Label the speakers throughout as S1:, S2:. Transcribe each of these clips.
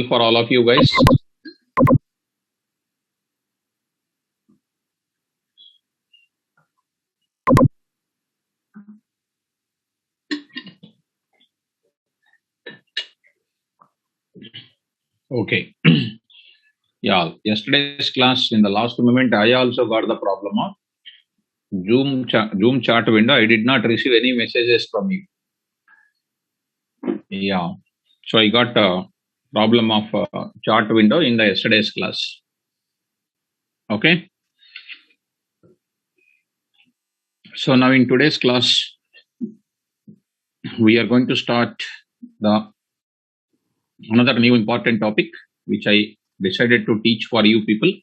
S1: for all of you guys. Okay. Yeah, yesterday's class in the last moment, I also got the problem of Zoom chat window. I did not receive any messages from you. Yeah. So I got a problem of chat window in the yesterday's class. Okay. So now in today's class, we are going to start the another new important topic which I decided to teach for you people.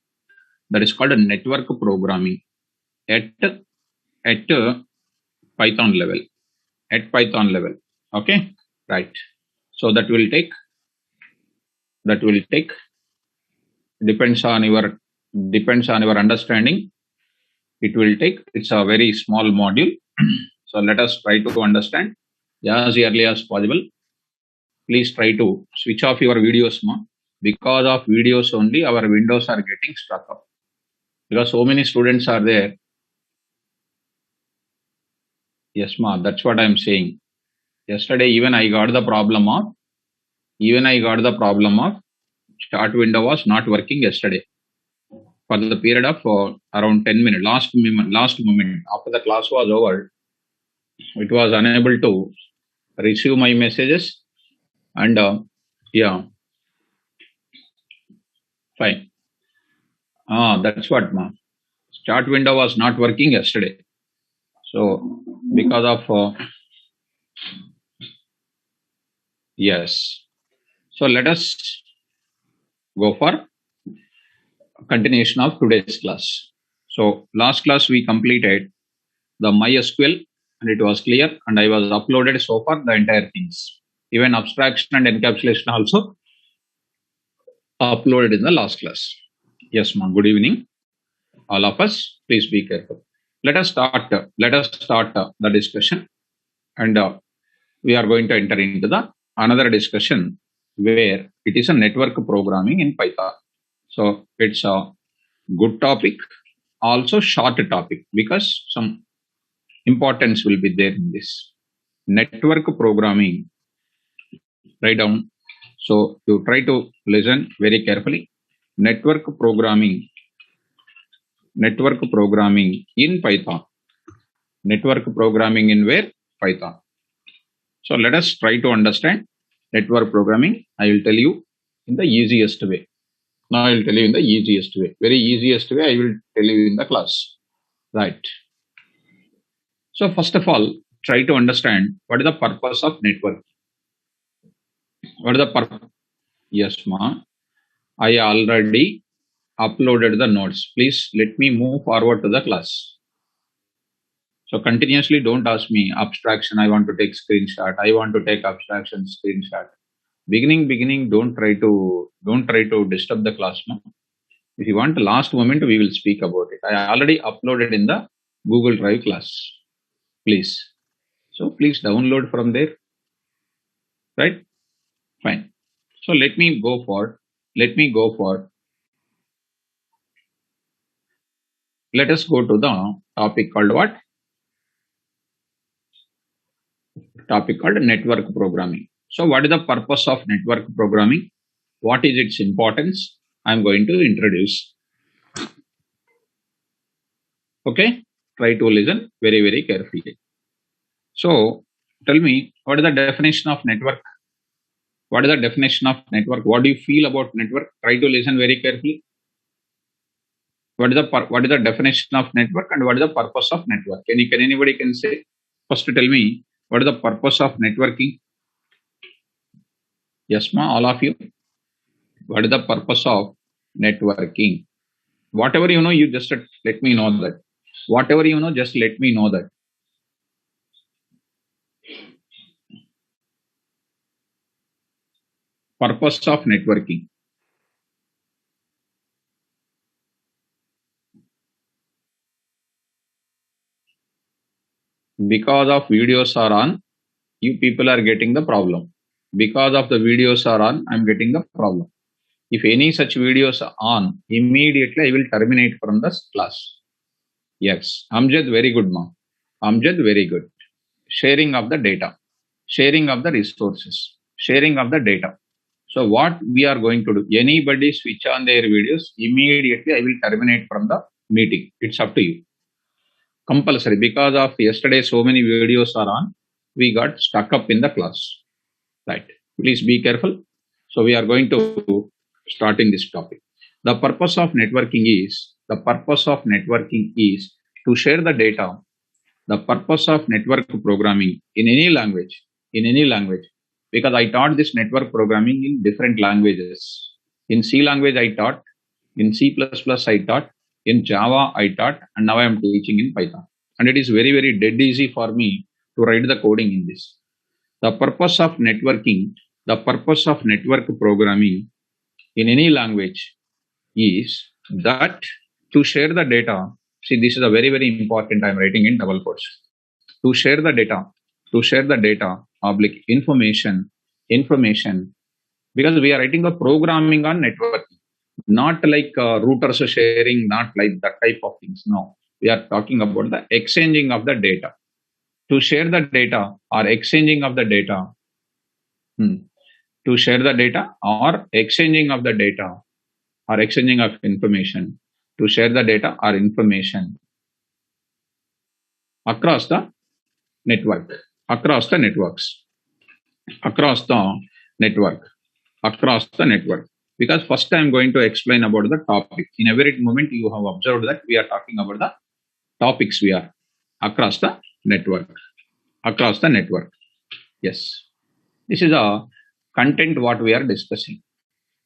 S1: That is called a network programming at Python level. At Python level. Okay. Right. So that will take depends on your understanding. It will take, it's a very small module. So let us try to understand as early as possible. Please try to switch off your videos, ma. Because of videos only our windows are getting stuck up. Because so many students are there. Yes, ma, that's what I'm saying. Yesterday even I got the problem of start window was not working yesterday for the period of around 10 minutes. Last moment after the class was over, it was unable to receive my messages, and yeah, fine. That's what, ma. Start window was not working yesterday. So because of yes. So let us go for continuation of today's class. So last class we completed the MySQL and it was clear, and I was uploaded so far the entire things. Even abstraction and encapsulation also uploaded in the last class. Yes, ma'am. Good evening, all of us. Please be careful. Let us start the discussion, and we are going to enter into the another discussion where it is a network programming in Python. So it's a good topic, also short topic, because some importance will be there in this network programming. Write down. So you try to listen very carefully. Network programming in Python. Network programming in where? Python. So let us try to understand network programming. I will tell you in the easiest way. Now I will tell you in the easiest way. Very easiest way I will tell you in the class. Right. So first of all, try to understand what is the purpose of network. What is the purpose? Yes, ma. I already uploaded the notes. Please let me move forward to the class. So continuously don't ask me abstraction. I want to take screenshot. I want to take abstraction screenshot. Beginning, don't try to disturb the class. No? If you want the last moment, we will speak about it. I already uploaded in the Google Drive class. Please. So please download from there. Right? Fine. So let me go for let us go to the topic called what? Topic called network programming. So what is the purpose of network programming? What is its importance? I'm going to introduce. Okay, try to listen very carefully. So tell me, what is the definition of network? What is the definition of network? What do you feel about network? Try to listen very carefully. What is the definition of network and what is the purpose of network? Can anybody can say? First tell me, what is the purpose of networking? Yes, ma, all of you. What is the purpose of networking? Whatever you know, you just let me know that. Whatever you know, just let me know that. Purpose of networking. Because of videos are on, you people are getting the problem. because of the videos are on, I'm getting the problem. If any such videos are on, immediately I will terminate from the class. Yes, Amjad, very good, ma'am. Amjad, very good. Sharing of the data, sharing of the resources, sharing of the data. So what we are going to do, anybody switch on their videos, immediately I will terminate from the meeting. It's up to you. Compulsory, because of yesterday so many videos are on, we got stuck up in the class. Right. Please be careful. So we are going to start in this topic. The purpose of networking is to share the data. The purpose of network programming in any language, because I taught this network programming in different languages. In C language I taught, in C++ I taught, in Java I taught, and now I am teaching in Python. And it is very, very dead easy for me to write the coding in this. The purpose of networking, the purpose of network programming in any language is that to share the data. See, this is a very, very important. I'm writing in double quotes. To share the data, oblique information, because we are writing the programming on networking, not like routers sharing, not like that type of things. No, we are talking about the exchanging of the data. To share the data or exchanging of the data, to share the data or exchanging of the data or exchanging of information, to share the data or information across the network, across the networks, across the network. Because first I am going to explain about the topic. In every moment you have observed that we are talking about the topics we are across the network. Yes. This is a content what we are discussing.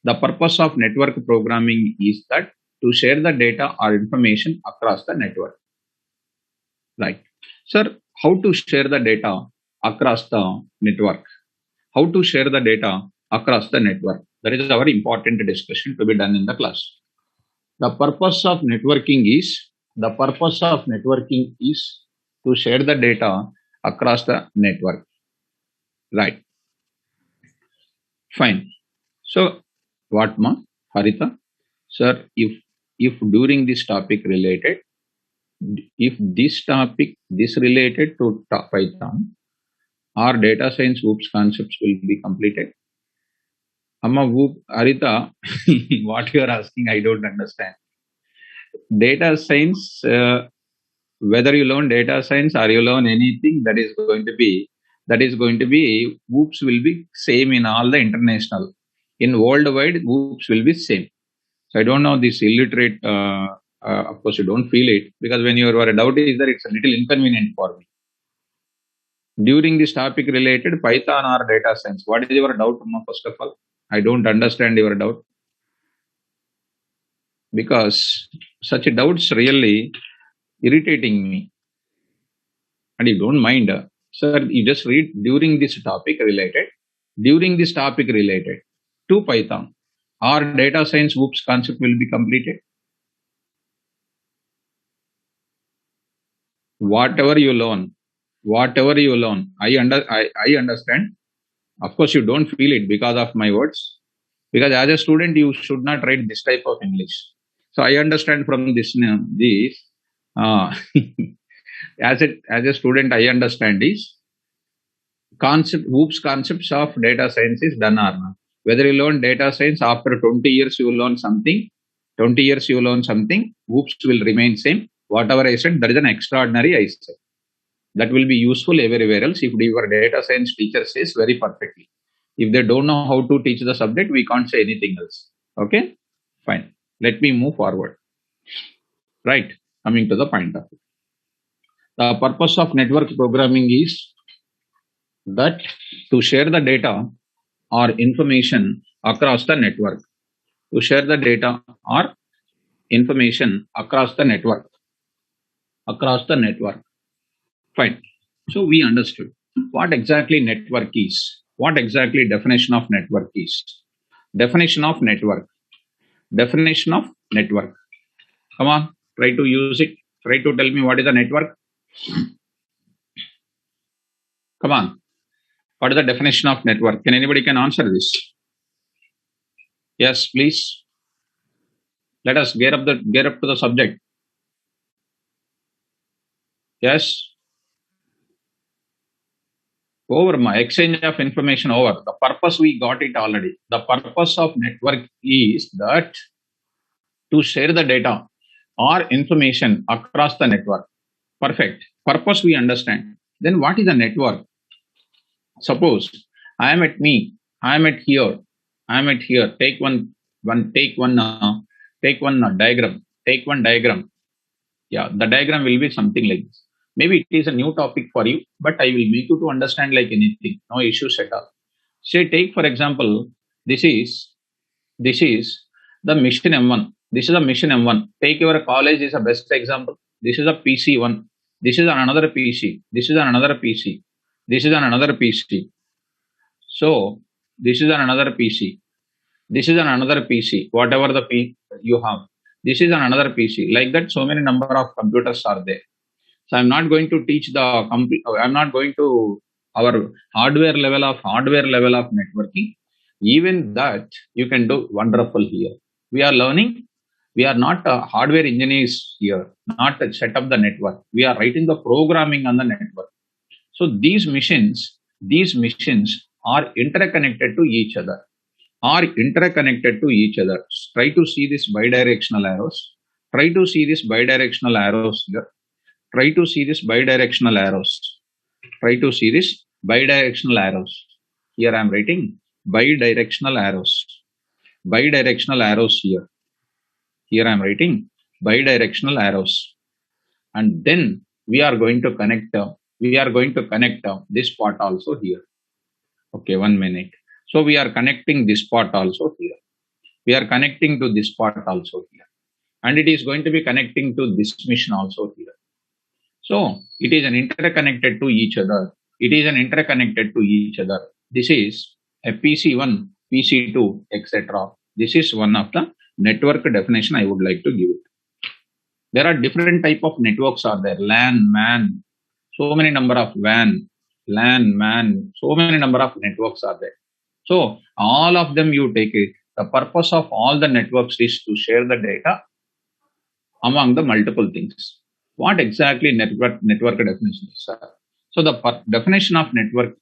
S1: The purpose of network programming is that to share the data or information across the network. Right. Sir, how to share the data across the network? How to share the data across the network? That is our important discussion to be done in the class. The purpose of networking is to share the data across the network. Right. Fine. So what, ma? Harita? Sir, if during this topic related, this related to Python, our data science OOPS concepts will be completed. Amma, Harita, what you are asking, I don't understand. Data science, whether you learn data science or you learn anything, that is going to be OOPS will be same in all the international. In worldwide, OOPS will be same. So I don't know this illiterate. Of course, you don't feel it, because when you are a doubt is that it's a little inconvenient for me. During this topic related Python or data science, what is your doubt, first of all? I don't understand your doubt, because such doubts really irritating me. And you don't mind, sir, you just read during this topic related to Python, our data science OOPS concept will be completed. Whatever you learn, I understand. Of course, you don't feel it because of my words, because as a student, you should not write this type of English. So I understand from this, as a student, I understand this OOPS concepts of data science is done or not. Whether you learn data science after 20 years, you will learn something. 20 years, you learn something. OOPS will remain same. Whatever I said, that is an extraordinary I said. That will be useful everywhere else if your data science teacher says very perfectly. If they don't know how to teach the subject, we can't say anything else. Okay? Fine. Let me move forward. Right. Coming to the point of it. The purpose of network programming is that to share the data or information across the network. To share the data or information across the network. Fine. So we understood what exactly network is. What exactly definition of network is. Definition of network. Come on, try to use it. Try to tell me what is a network. Come on. What is the definition of network? Can anybody can answer this? Yes, please. Let us gear up to the subject. Yes. Over my exchange of information over. The purpose we got it already. The purpose of network is that to share the data or information across the network. Perfect. Purpose we understand. Then what is a network? Suppose I am at me, I am at here, I am at here. Take one diagram. Take one diagram. Yeah, the diagram will be something like this. Maybe it is a new topic for you, but I will make you to understand like anything. No issues at all. Say, take for example, this is the mission M1. This is a mission M1. Take your college is a best example. This is a PC1. This is another PC. This is another PC. This is another PC. So this is another PC. This is another PC. Whatever the P you have. This is another PC. Like that, so many number of computers are there. So I'm not going to teach the complete. I'm not going to our hardware level of networking. Even that you can do wonderful here. We are learning. We are not hardware engineers here. Not to set up the network. We are writing the programming on the network. So these machines are interconnected to each other. Try to see this bidirectional arrows. Try to see this bidirectional arrows here. Try to see this bidirectional arrows. Try to see this bidirectional arrows. Here I am writing bidirectional arrows. Bidirectional arrows here. Here I am writing bidirectional arrows. And then we are going to connect this part also here. Okay, 1 minute. So we are connecting this part also here. We are connecting to this part also here. And it is going to be connecting to this mission also here. So it is an interconnected to each other. This is a PC1, PC2, etc. This is one of the network definition I would like to give it. There are different type of networks are there. LAN, MAN, so many number of WAN, LAN, MAN, so many number of networks are there. So all of them you take it. The purpose of all the networks is to share the data among the multiple things. What exactly network definition is? So the definition of network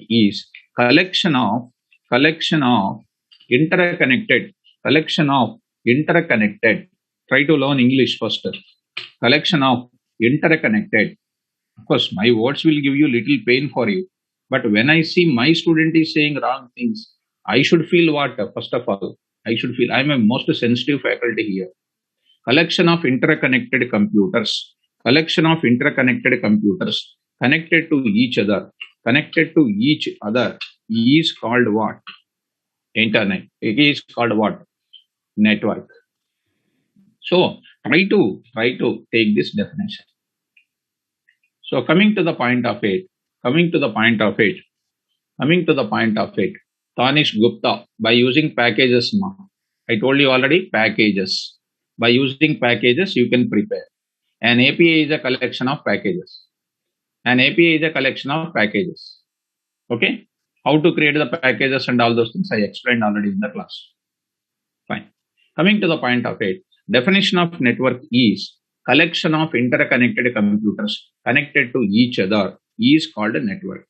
S1: is, collection of interconnected, try to learn English first. Collection of interconnected. Of course, my words will give you little pain for you. But when I see my student is saying wrong things, I should feel what? First of all, I should feel I'm a most sensitive faculty here. Collection of interconnected computers connected to each other is called what? Internet. It is called what? Network. So try to take this definition. So coming to the point of it, Tanish Gupta, by using packages, I told you already, packages. By using packages, you can prepare. An API is a collection of packages. Okay? How to create the packages and all those things I explained already in the class. Fine. Coming to the point of it, definition of network is collection of interconnected computers connected to each other is called a network.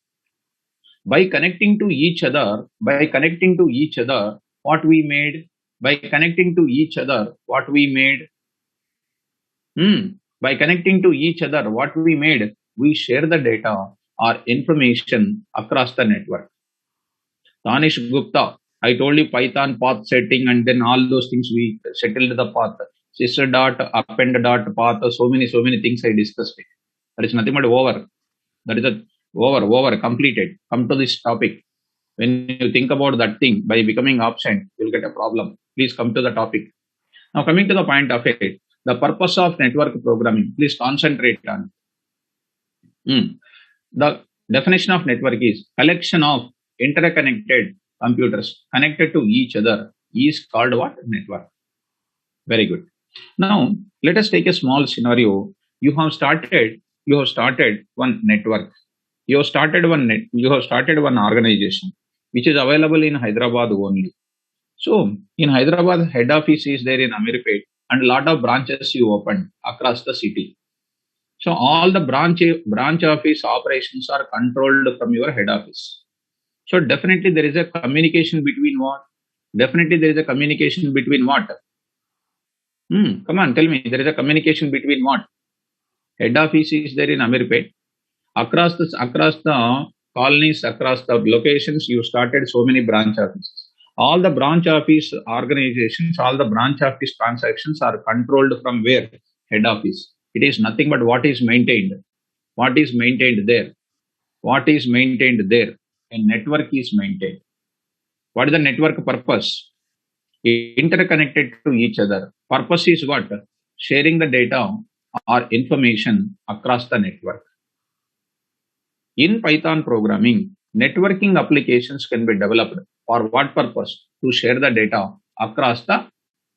S1: By connecting to each other, what we made? By connecting to each other, what we made? We share the data or information across the network. Tanish Gupta, I told you Python path setting and then all those things we settled the path. Sister dot, append dot, path, so many things I discussed it. That is nothing but over. That is over, completed. Come to this topic. When you think about that thing, by becoming absent, you'll get a problem. Please come to the topic. Now coming to the point of it, the purpose of network programming, please concentrate on. The definition of network is collection of interconnected computers connected to each other is called what? Network. Very good. Now let us take a small scenario. You have started one network. You have started one organization which is available in Hyderabad only. So in Hyderabad, head office is there in Amirpet, and lot of branches you opened across the city. So all the branch office operations are controlled from your head office. So definitely there is a communication between what? Definitely there is a communication between what? Come on, tell me. There is a communication between what? Head office is there in Amirpet. Across the colonies, across the locations, you started so many branch offices. All the branch office organizations, all the branch office transactions are controlled from where? Head office. It is nothing but what is maintained. What is maintained there? What is maintained there? A network is maintained. What is the network purpose? Interconnected to each other. Purpose is what? Sharing the data or information across the network. In Python programming, networking applications can be developed for what purpose? To share the data across the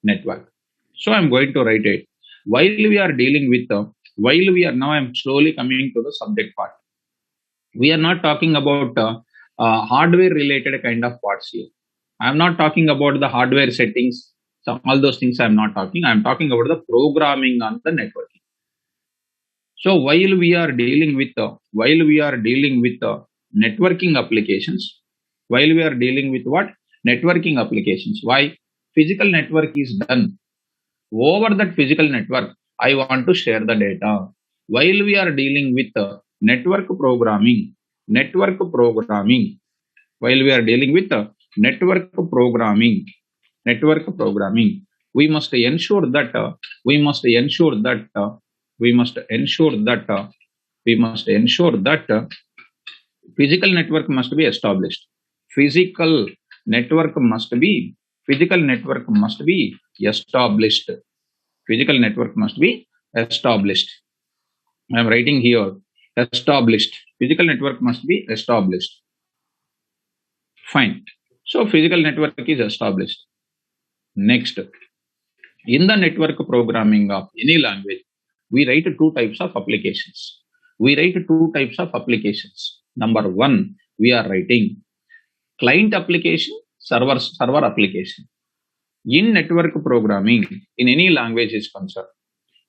S1: network. So I'm going to write it. While we are dealing with now I'm slowly coming to the subject part. We are not talking about hardware related kind of parts here. I'm not talking about the hardware settings. So all those things I'm not talking. I'm talking about the programming on the networking. So while we are dealing with networking applications, while we are dealing with what? Networking applications. Why? Physical network is done. Over that physical network, I want to share the data. While we are dealing with network programming, while we are dealing with network programming, we must ensure that physical network must be established. Network must be physical network must be established. Physical network must be established. I am writing here established. Physical network must be established. Fine. So physical network is established. Next, in the network programming of any language, we write two types of applications. Number one, we are writing client application, server application. In network programming, in any language is concerned.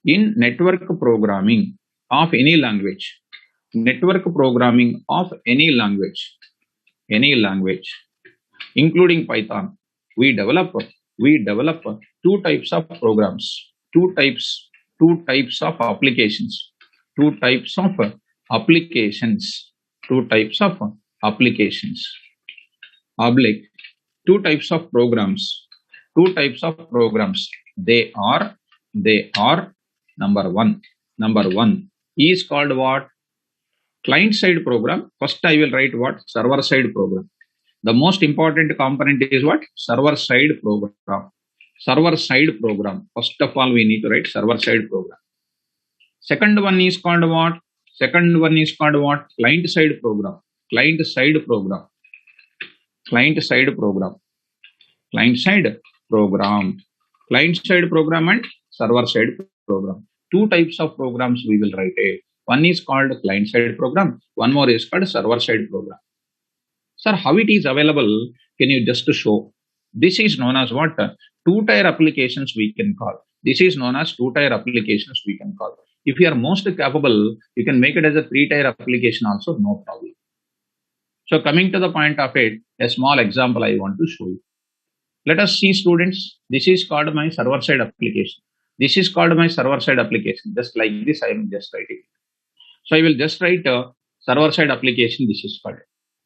S1: In network programming of any language, including Python, we develop two types of programs, two types of applications, two types of applications, oblique, two types of programs. They are number one is called what? Client side program. First I will write what? Server side program. The most important component is what? Server side program. First of all, we need to write server side program. Second one is called what? Client side program. Client side program and server side program. Two types of programs we will write. One is called client side program. One more is called server side program. Sir, how it is available? Can you just show? This is known as what? Two-tier applications we can call. If you are most capable, you can make it as a three-tier application also, no problem. So coming to the point of it, a small example I want to show you. Let us see, students. This is called my server-side application. Just like this, I am just writing. So I will just write a server-side application. This is called.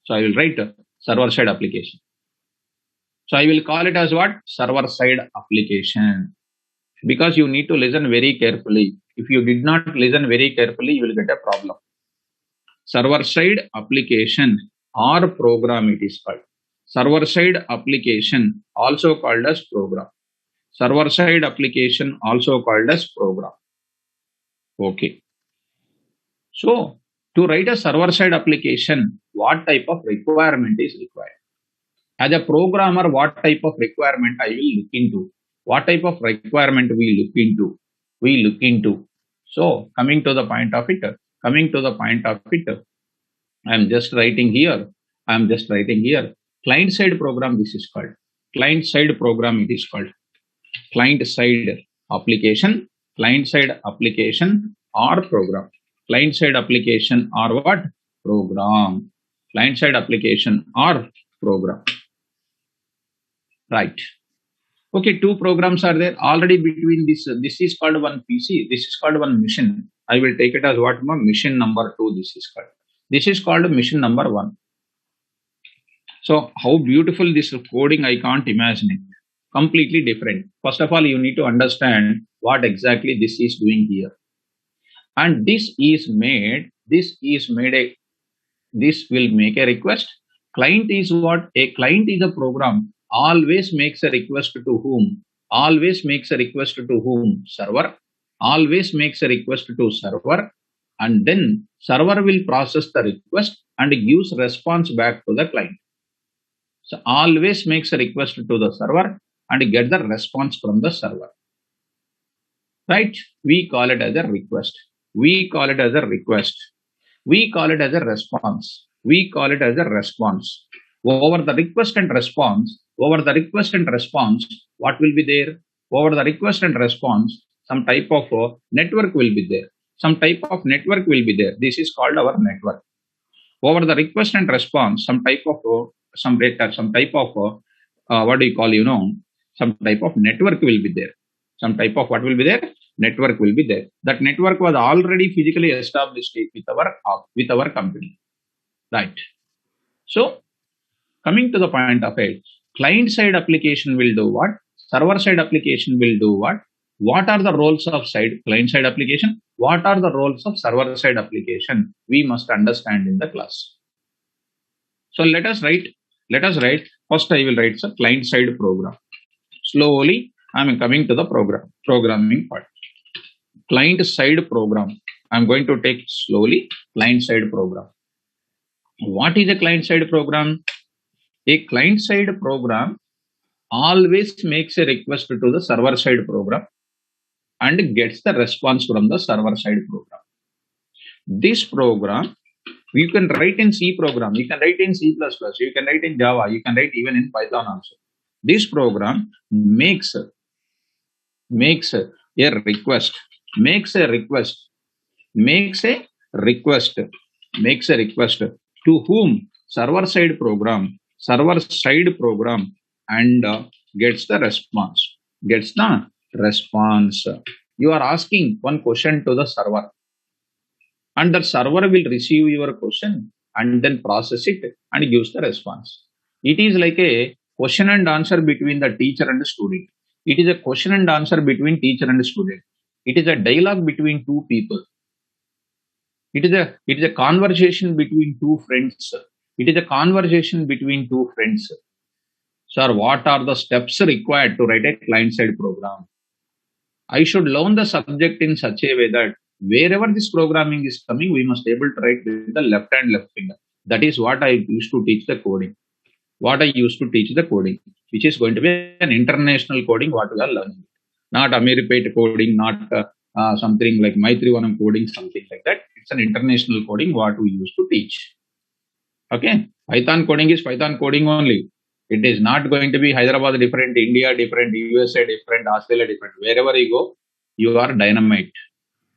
S1: So I will write a server-side application. So I will call it as what? Server-side application. Because you need to listen very carefully. If you did not listen very carefully, you will get a problem. Server-side application or program it is called. Server-side application also called as program. Server-side application also called as program. Okay. So to write a server-side application, what type of requirement is required? As a programmer, what type of requirement I will look into? What type of requirement we look into? So coming to the point of it, I am just writing here. Client side program, this is called. Client side program, it is called. Client side application, or program. Client side application or what? Program. Client side application or program. Right. Okay, two programs are there already between this. This is called one PC. This is called one mission. I will take it as what? Mission number 2. This is called mission number 1. So how beautiful this coding, I can't imagine it. Completely different. First of all, you need to understand what exactly this is doing here. And this will make a request. Client is what? A client is a program. Always makes a request to whom? Server. Always makes a request to server. And then server will process the request and gives response back to the client. So always makes a request to the server and get the response from the server. Right? We call it as a request. We call it as a response. Over the request and response, what will be there? Over the request and response, some type of network will be there. This is called our network. Over the request and response, some type of some type of network will be there. Network will be there. That network was already physically established with our company. Right. So coming to the point of it, client side application will do what? Server side application will do what? What are the roles of client side application? What are the roles of server side application? We must understand in the class. So let us write. First I will write the client side program. Slowly I am coming to the programming part. Client side program. I am going to take slowly client side program. What is a client side program? A client side program always makes a request to the server side program and gets the response from the server side program. This program you can write in C program, you can write in C++, you can write in Java, you can write even in Python also. This program makes a request to whom? Server side program, and gets the response. You are asking one question to the server, and the server will receive your question and then process it and gives the response. It is like a question and answer between the teacher and the student. It is a question and answer between teacher and student. It is a dialogue between two people. It is a conversation between two friends. Sir, what are the steps required to write a client-side program? I should learn the subject in such a way that wherever this programming is coming, we must be able to write with the left finger. That is what I used to teach the coding. Which is going to be an international coding, what we are learning. Not Ameripate coding, not something like y2mate coding, something like that. It's an international coding, what we used to teach. Okay, Python coding is Python coding only. It is not going to be Hyderabad different, India different, USA different, Australia different. Wherever you go, you are dynamite.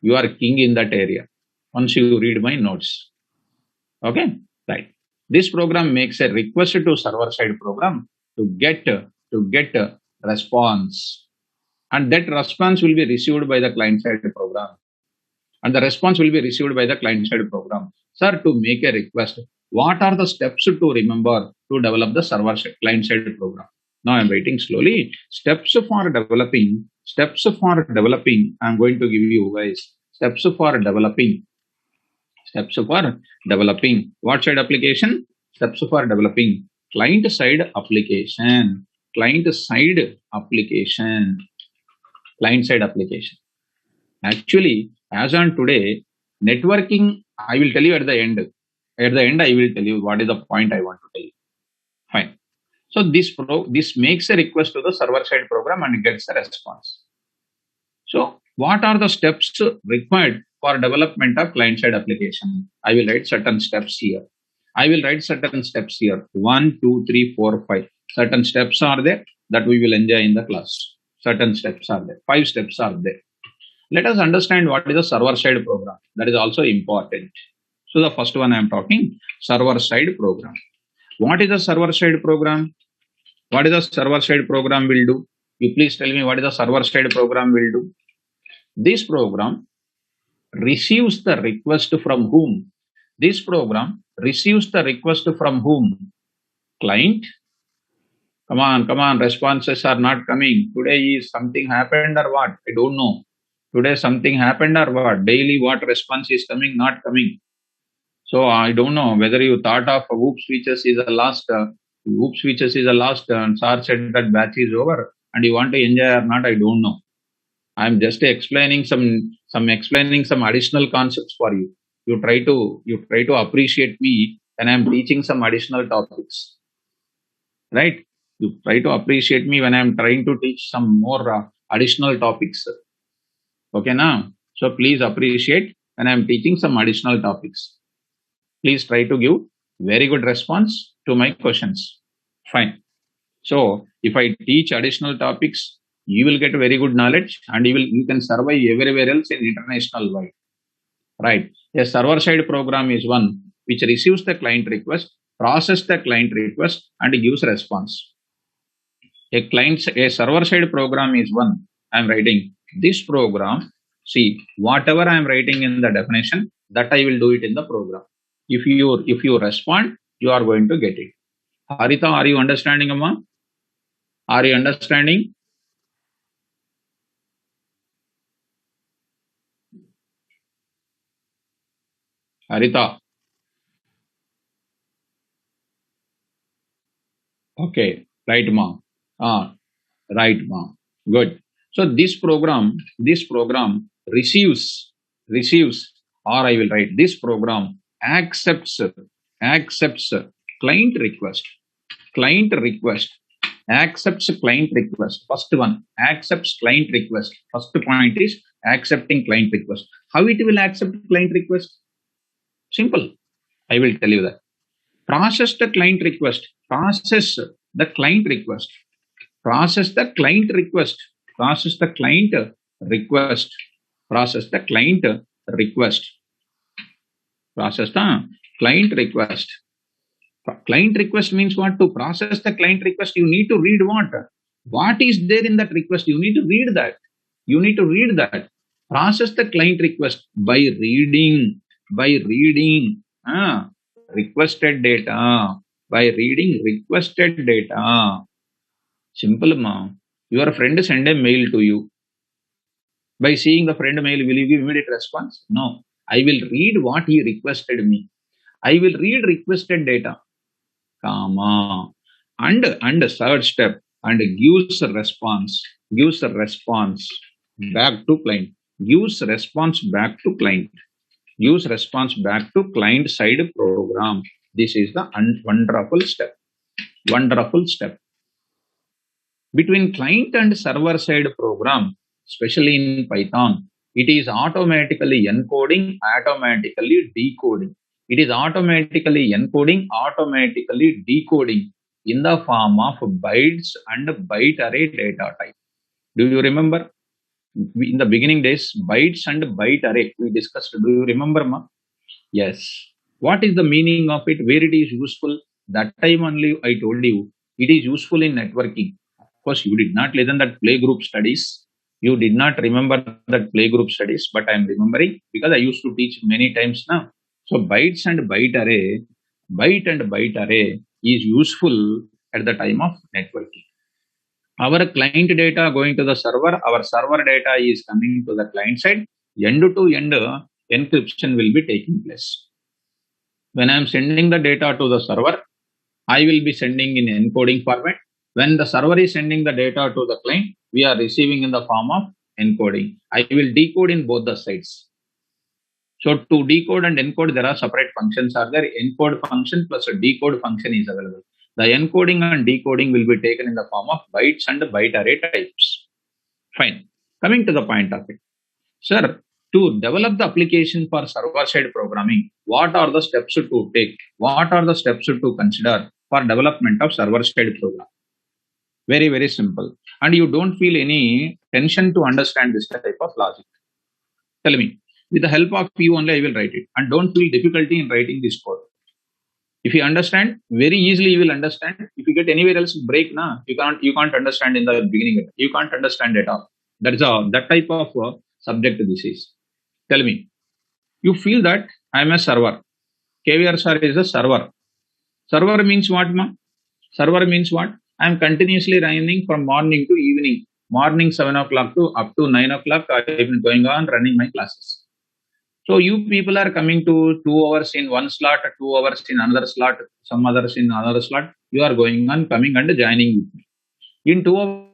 S1: You are king in that area. Once you read my notes. Okay, right. This program makes a request to server side program to get a response, and that response will be received by the client side program. Sir, to make a request, what are the steps to remember to develop the server side client side program? Now I am writing slowly. Steps for developing. I am going to give you guys steps for developing. What side application? Steps for developing client side application. Actually, as on today, networking, I will tell you at the end. At the end, I will tell you what is the point I want to tell you. Fine. So this makes a request to the server side program and gets a response. So What are the steps required for development of client-side application? I will write certain steps here. I will write certain steps here. 1, 2, 3, 4, 5. Certain steps are there that we will enjoy in the class. Certain steps are there. 5 steps are there. Let us understand what is a server-side program. That is also important. So the first one I am talking, server-side program. What is a server-side program? What is a server-side program will do? You please tell me what is a server-side program will do. This program receives the request from whom? This program receives the request from whom? Client. Come on, responses are not coming. Today is something happened or what? I don't know. Today something happened or what? Daily what response is coming, not coming. So I don't know whether you thought of whoop switches is the last, and sir said that batch is over and you want to enjoy or not, I don't know. I'm just explaining some additional concepts for you. You try to appreciate me when I'm teaching some additional topics, right? You try to appreciate me when I'm trying to teach some more additional topics. Okay, now. So please appreciate when I'm teaching some additional topics. Please try to give very good response to my questions. Fine. So if I teach additional topics, you will get very good knowledge and you can survive everywhere else in international wide. Right. A server-side program is one which receives the client request, processes the client request, and gives response. A server-side program is one. I am writing this program. See, whatever I am writing in the definition, that I will do it in the program. If you respond, you are going to get it. Harita, are you understanding, Amma? Are you understanding? Harita. Okay, right, ma. Right, ma. Good. So this program receives, or I will write this program accepts client request, accepts client request. First one, accepts client request. First point is accepting client request. How it will accept client request? Simple. I will tell you that. Process the client request. Process the client request. Process the client request. Process the client request. Process the client request. Process the client request. Client request means what? To process the client request, you need to read what? What is there in that request? You need to read that. You need to read that. Process the client request by reading. Requested data. By reading requested data. Simple, ma. Your friend send a mail to you. By seeing the friend mail, will you give immediate response? No. I will read what he requested me. I will read requested data. Comma. And third step, and gives a response. Gives a response back to client. Gives response back to client. Gives response back to client side program. This is the wonderful step. Wonderful step. Between client and server side program, especially in Python, it is automatically encoding, automatically decoding. It is automatically encoding, automatically decoding in the form of bytes and byte array data type. Do you remember? In the beginning days, bytes and byte array we discussed. Do you remember, ma? Yes. What is the meaning of it? Where it is useful? That time only I told you it is useful in networking. Of course, you did not listen that playgroup studies. You did not remember that playgroup studies, but I am remembering because I used to teach many times now. So bytes and byte array, byte and byte array is useful at the time of networking. Our client data going to the server, our server data is coming to the client side. End to end encryption will be taking place. When I am sending the data to the server, I will be sending in encoding format. When the server is sending the data to the client, we are receiving in the form of encoding. I will decode in both the sides. So to decode and encode, there are separate functions are there. Encode function plus a decode function is available. The encoding and decoding will be taken in the form of bytes and byte array types. Fine. Coming to the point of it. Sir, to develop the application for server-side programming, what are the steps to take? What are the steps to consider for development of server-side program? Very, very simple. And you don't feel any tension to understand this type of logic. Tell me, with the help of you only, I will write it. And don't feel difficulty in writing this code. If you understand, very easily you will understand. If you get anywhere else break, you can't understand in the beginning. You can't understand at all. That type of subject this is. Tell me, you feel that I am a server. KVR sir is a server. Server means what, ma? Server means what? I am continuously running from morning to evening. Morning 7 o'clock to up to 9 o'clock. I have been going on running my classes. So you people are coming to 2 hours in one slot, 2 hours in another slot, some others in another slot. You are going on, coming and joining with me. In 2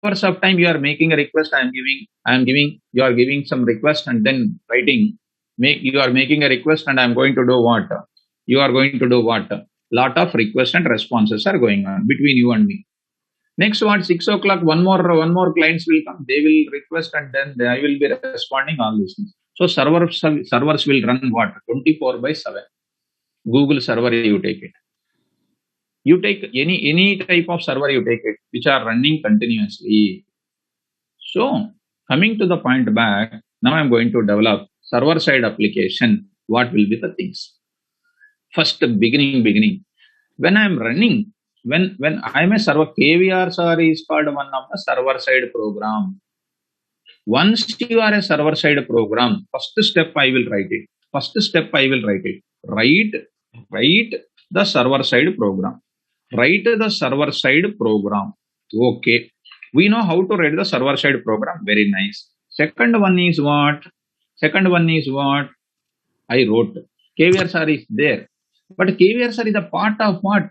S1: hours of time, you are making a request. You are giving some request and then writing. You are making a request and I am going to do what? You are going to do what? Lot of requests and responses are going on between you and me. Next what? 6 o'clock, one more clients will come. They will request and then I will be responding all these things. So servers will run what? 24/7. Google server, you take it. You take any type of server, you take it, which are running continuously. So coming to the point back, now I'm going to develop server-side application. What will be the things? First, beginning. When I'm running, when I'm a server, KVR sir is called one of the server-side program. Once you are a server-side program, first step I will write it. Write the server-side program. Write the server-side program. Okay. We know how to write the server-side program. Very nice. Second one is what? I wrote. KVR sir is there. But KVR sir is a part of what?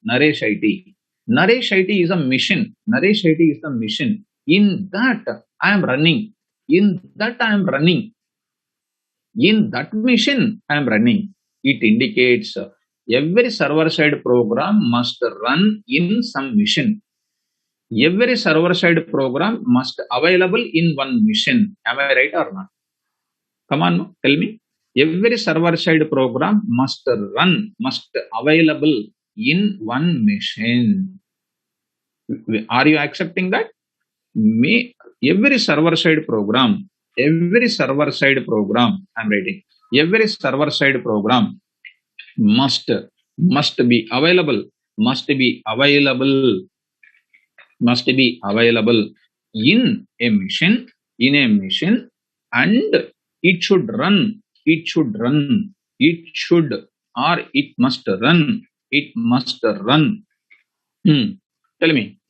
S1: Naresh IT. Naresh IT is a mission. In that I am running. In that mission I am running. It indicates every server-side program must run in some mission. Every server-side program must available in one mission. Am I right or not? Come on, tell me. Every server-side program must available in one mission. Are you accepting that? Every server-side program, I'm writing. Every server-side program must be available in a mission, and it must run. Tell me,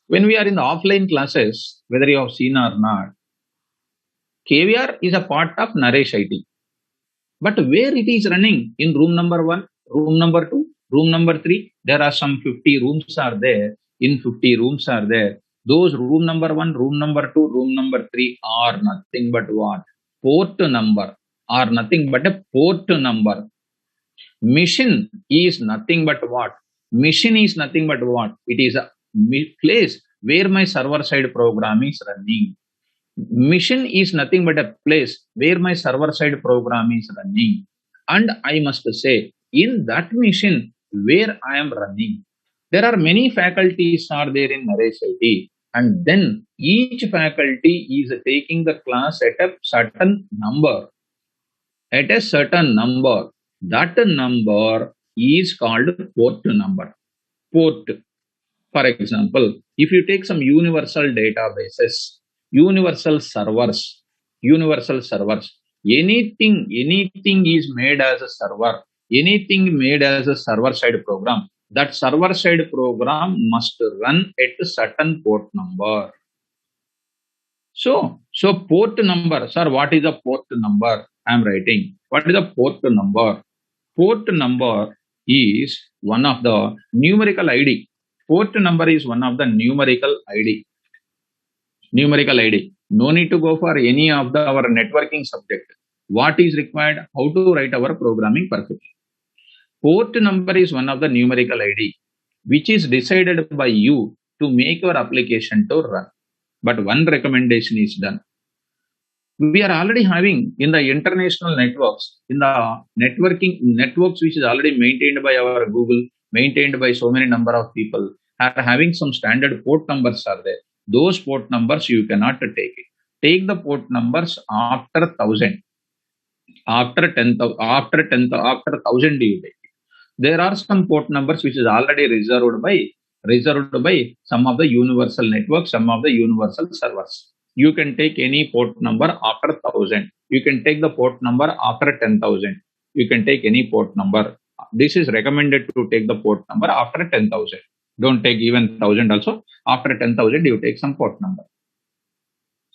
S1: when we are in the offline classes, whether you have seen or not, KVR is a part of Naresh IT. But where it is running? In room number 1, room number 2, room number 3, there are some 50 rooms are there. In 50 rooms are there. Those room number 1, room number 2, room number 3 are nothing but what? Port number. Are nothing but a port number. Mission is nothing but what? It is a place where my server-side program is running. Mission is nothing but a place where my server-side program is running. And I must say, in that mission where I am running, there are many faculties are there in Naresh IT. And then each faculty is taking the class at a certain number. That number is called port number. Port. For example, if you take some universal databases, universal servers, anything is made as a server, server-side program, that server-side program must run at a certain port number. So port number, sir, what is a port number? I am writing. What is a port number? Port number is one of the numerical ID. Port number is one of the numerical ID. No need to go for any of our networking subject. What is required? How to write our programming perfectly. Port number is one of the numerical ID, which is decided by you to make your application to run. But one recommendation is done. We are already having in the international networks, in the networking networks, which is already maintained by our Google, maintained by so many number of people, are having some standard port numbers are there. Those port numbers you cannot take it. Take the port numbers after 1000, after 10,000, after 1000 you take. There are some port numbers which is already reserved by some of the universal networks, some of the universal servers. You can take any port number after 1000. You can take the port number after 10,000. You can take any port number. This is recommended to take the port number after 10,000. Don't take even 1000 also. After 10,000, you take some port number.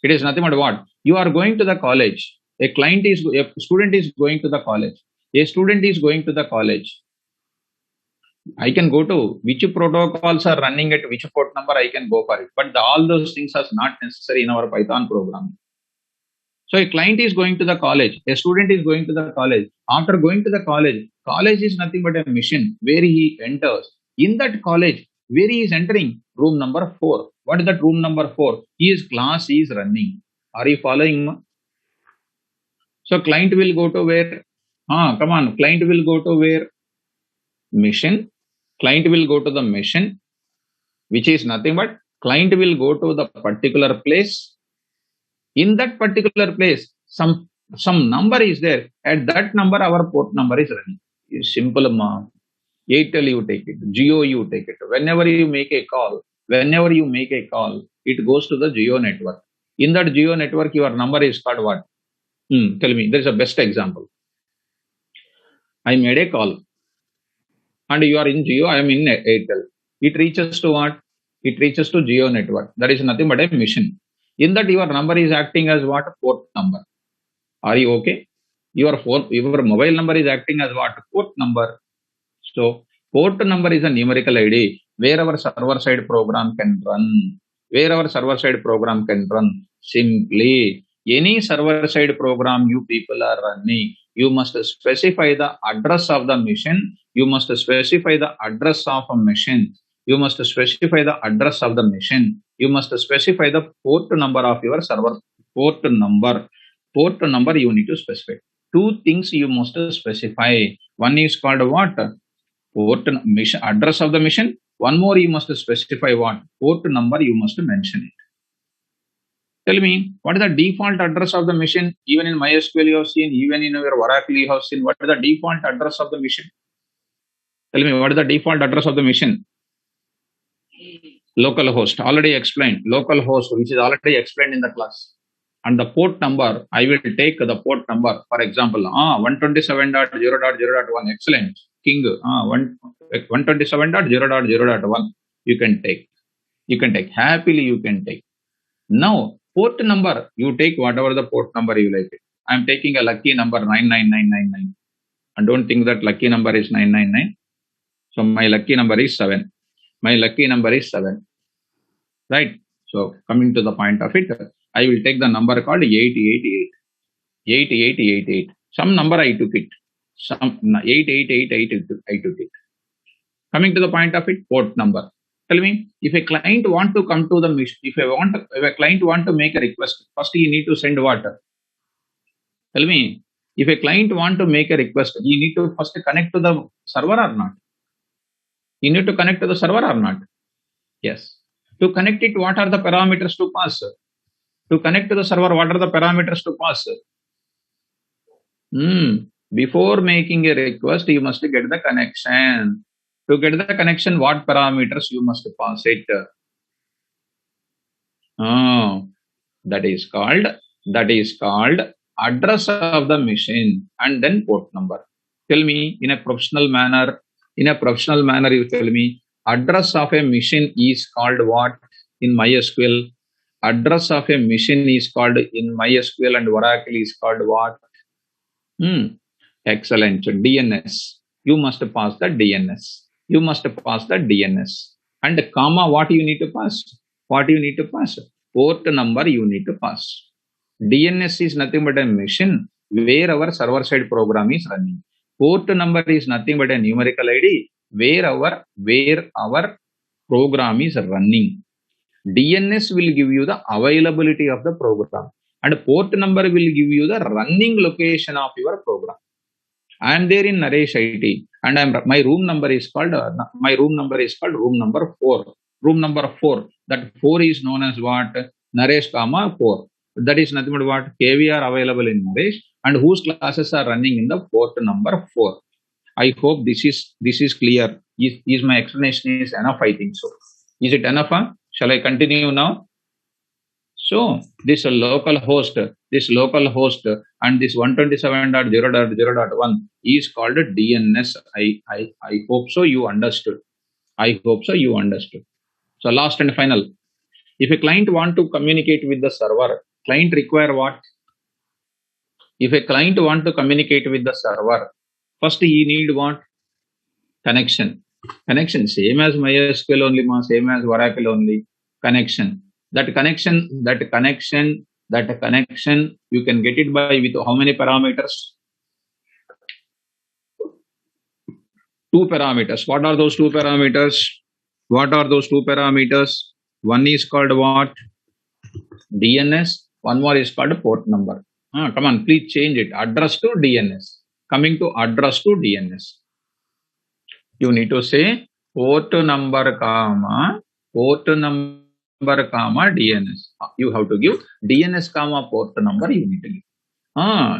S1: It is nothing but what? You are going to the college. A student is going to the college. A student is going to the college. I can go to which protocols are running at which port number, I can go for it. But all those things are not necessary in our Python programming. So a client is going to the college, a student is going to the college. After going to the college is nothing but a mission where he enters. In that college, where he is entering, room number 4. What is that room number 4? His class is running. Are you following? So client will go to where? Client will go to where? Mission. Client will go to the mission, which is nothing but client will go to the particular place. In that particular place, some number is there. At that number, our port number is running. It's simple, Airtel you take it, Jio you take it. Whenever you make a call, it goes to the Jio network. In that Jio network, your number is called what? Tell me, there is a best example. I made a call. And you are in Jio, I am in Airtel. It reaches to what? It reaches to Jio network. That is nothing but a mission. In that your number is acting as what? Port number. Are you okay? Your mobile number is acting as what? Port number. So port number is a numerical ID where our server side program can run. Simply any server side program you people are running, you must specify the address of the mission. You must specify the address of a mission. You must specify the address of the mission. You must specify the port number of your server. Port number you need to specify. Two things you must specify. One is called what? Port mission, address of the mission. One more you must specify what? Port number you must mention it. Tell me, what is the default address of the mission? Even in MySQL you have seen, even in your Oracle you have seen, what is the default address of the mission? Tell me, what is the default address of the mission? Localhost, already explained. Localhost, which is already explained in the class. And the port number, I will take the port number. For example, 127.0.0.1. Excellent. King, 127.0.0.1. You can take. Happily you can take. Now, port number, you take whatever the port number you like it. I am taking a lucky number 99999. And don't think that lucky number is 999. So my lucky number is 7. Right? So coming to the point of it, I will take the number called 8888. Some number I took it. Some 8888 I took it. Coming to the point of it, port number. Tell me, if a client want to come to the mission, if a client want to make a request, first you need to send what? Tell me, if a client want to make a request, you need to first connect to the server or not? You need to connect to the server or not? Yes. To connect it, what are the parameters to pass? To connect to the server, what are the parameters to pass? Before making a request, you must get the connection. To get the connection, what parameters you must pass it? That is called address of the machine and then port number. Tell me in a professional manner, you tell me address of a machine is called what in MySQL? Address of a machine is called in MySQL and Oracle is called what? Excellent. DNS. You must pass the DNS. And comma, what you need to pass? Port number you need to pass. DNS is nothing but a machine where our server side program is running. Port number is nothing but a numerical ID where our program is running. DNS will give you the availability of the program. and port number will give you the running location of your program. I am there in Naresh IT, and my room number is called room number 4. Room number 4. That 4 is known as what? Naresh, 4. That is nothing but what? KVR available in Naresh, and whose classes are running in the port number 4. I hope this is clear. Is my explanation is enough? I think so. Is it enough? Shall I continue now? So this local host and this 127.0.0.1 is called DNS. I hope so you understood. So last and final. If a client want to communicate with the server, client require what? If a client want to communicate with the server, first he need what? Connection. Connection, same as MySQL only, same as Oracle only. Connection. That connection, you can get it by with how many parameters? 2 parameters. What are those 2 parameters? One is called what? DNS. One more is called port number. Come on, please change it. Address to DNS. Coming to address to DNS. You need to say port number, DNS. You have to give DNS, port number you need to give.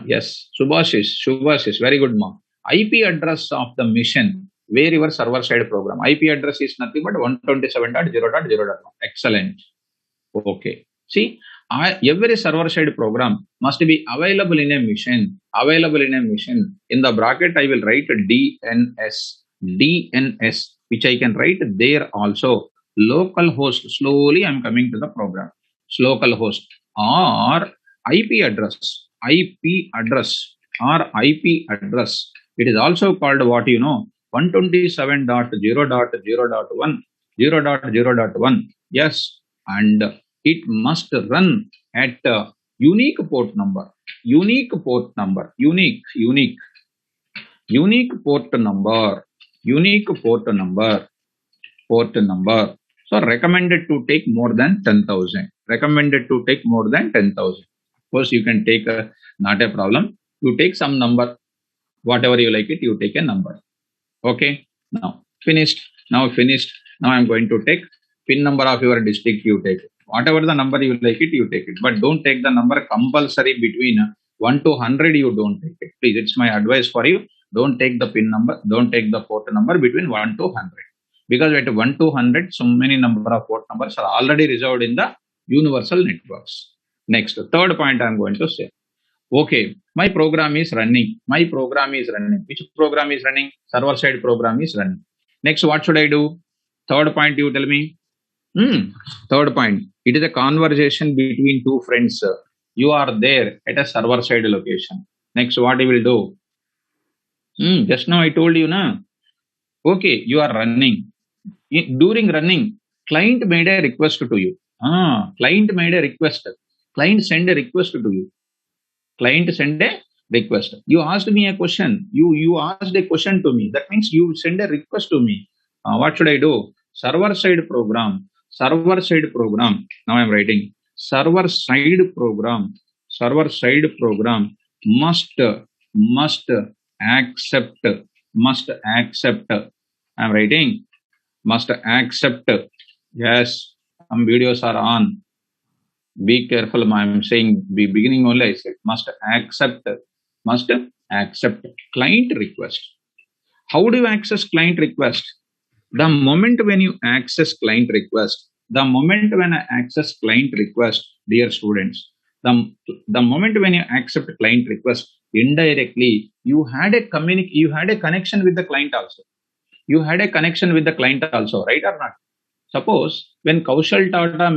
S1: Yes, Subhashish, very good, ma. IP address of the mission where your server side program. IP address is nothing but 127.0.0.1. Excellent. Okay. See, every server side program must be available in a mission. In the bracket, I will write DNS, which I can write there also. Local host. Slowly I am coming to the program. Local host or IP address. It is also called what 127.0.0.1. Yes, and it must run at unique port number. Unique port number. So recommended to take more than 10,000. Of course, you can take not a problem. You take some number, whatever you like it. You take a number. Okay. Now finished. Now I'm going to take PIN number of your district. You take it. Whatever the number you like it, you take it. But don't take the number compulsory between 1 to 100. You don't take it. Please, it's my advice for you. Don't take the PIN number. Don't take the port number between 1 to 100. Because at 1 to 100, so many number of port numbers are already reserved in the universal networks. Next, third point I'm going to say. Okay, my program is running. Which program is running? Server side program is running. Next, what should I do? Third point, you tell me. Third point, it is a conversation between two friends. You are there at a server side location. Next, what you will do? Just now I told you, na? Okay, you are running. During running, client made a request to you. Client send a request to you. You asked me a question. You asked a question to me. That means you send a request to me. What should I do? Server side program. Now I am writing server side program must accept. I am writing must accept. Yes, some videos are on. Be careful. I am saying beginning only. I said must accept client request. How do you access client request? The moment when you access client request, dear students, the moment when you accept client request, indirectly you had a connection with the client also. Right or not? Suppose when Kaushal Tata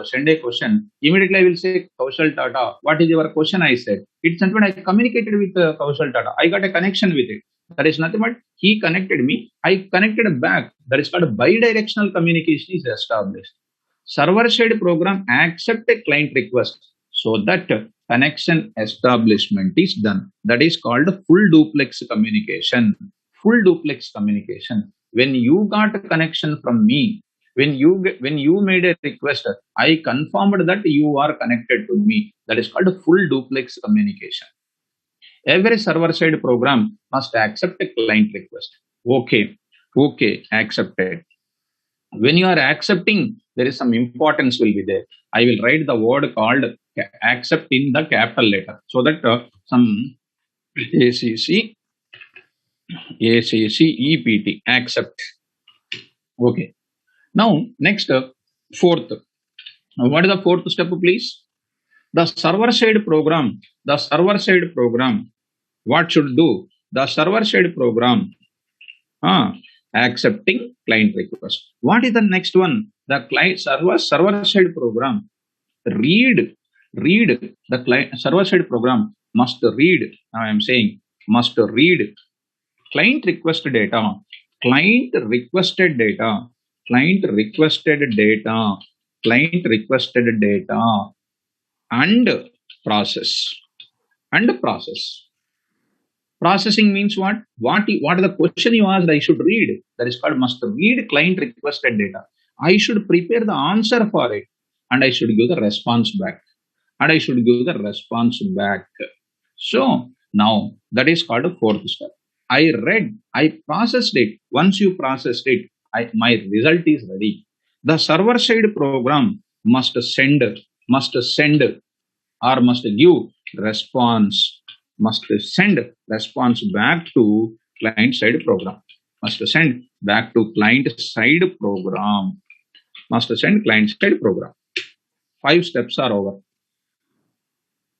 S1: send a question, immediately I will say, Kaushal Tata, what is your question? I said, it's not when I communicated with Kaushal Tata. I got a connection with it. That is nothing but he connected me. I connected back. That is called bidirectional communication is established. Server side program accept a client request so that connection establishment is done. That is called full duplex communication. When you got a connection from me when you made a request, I confirmed that you are connected to me. That is called full duplex communication. Every server-side program must accept a client request. Okay, accepted. When you are accepting, there is some importance will be there. I will write the word called accept in the capital letter so that some ACC, EPT, accept. Okay. Now, next, fourth. What is the fourth step, please? The server-side program, what should do? The server-side program, accepting client request. What is the next one? The client server-side program, read the client server-side program must read. Now I am saying must read client requested data, client requested data, client requested data, client requested data, and process. Processing means what? What is the question you asked? I should read. That is called must read client requested data. I should prepare the answer for it, and I should give the response back. So now that is called a fourth step. I processed it. Once you processed it, my result is ready. The server side program must send or must give response, must send response back to client side program. Must send back to client side program. Must send client side program. 5 steps are over.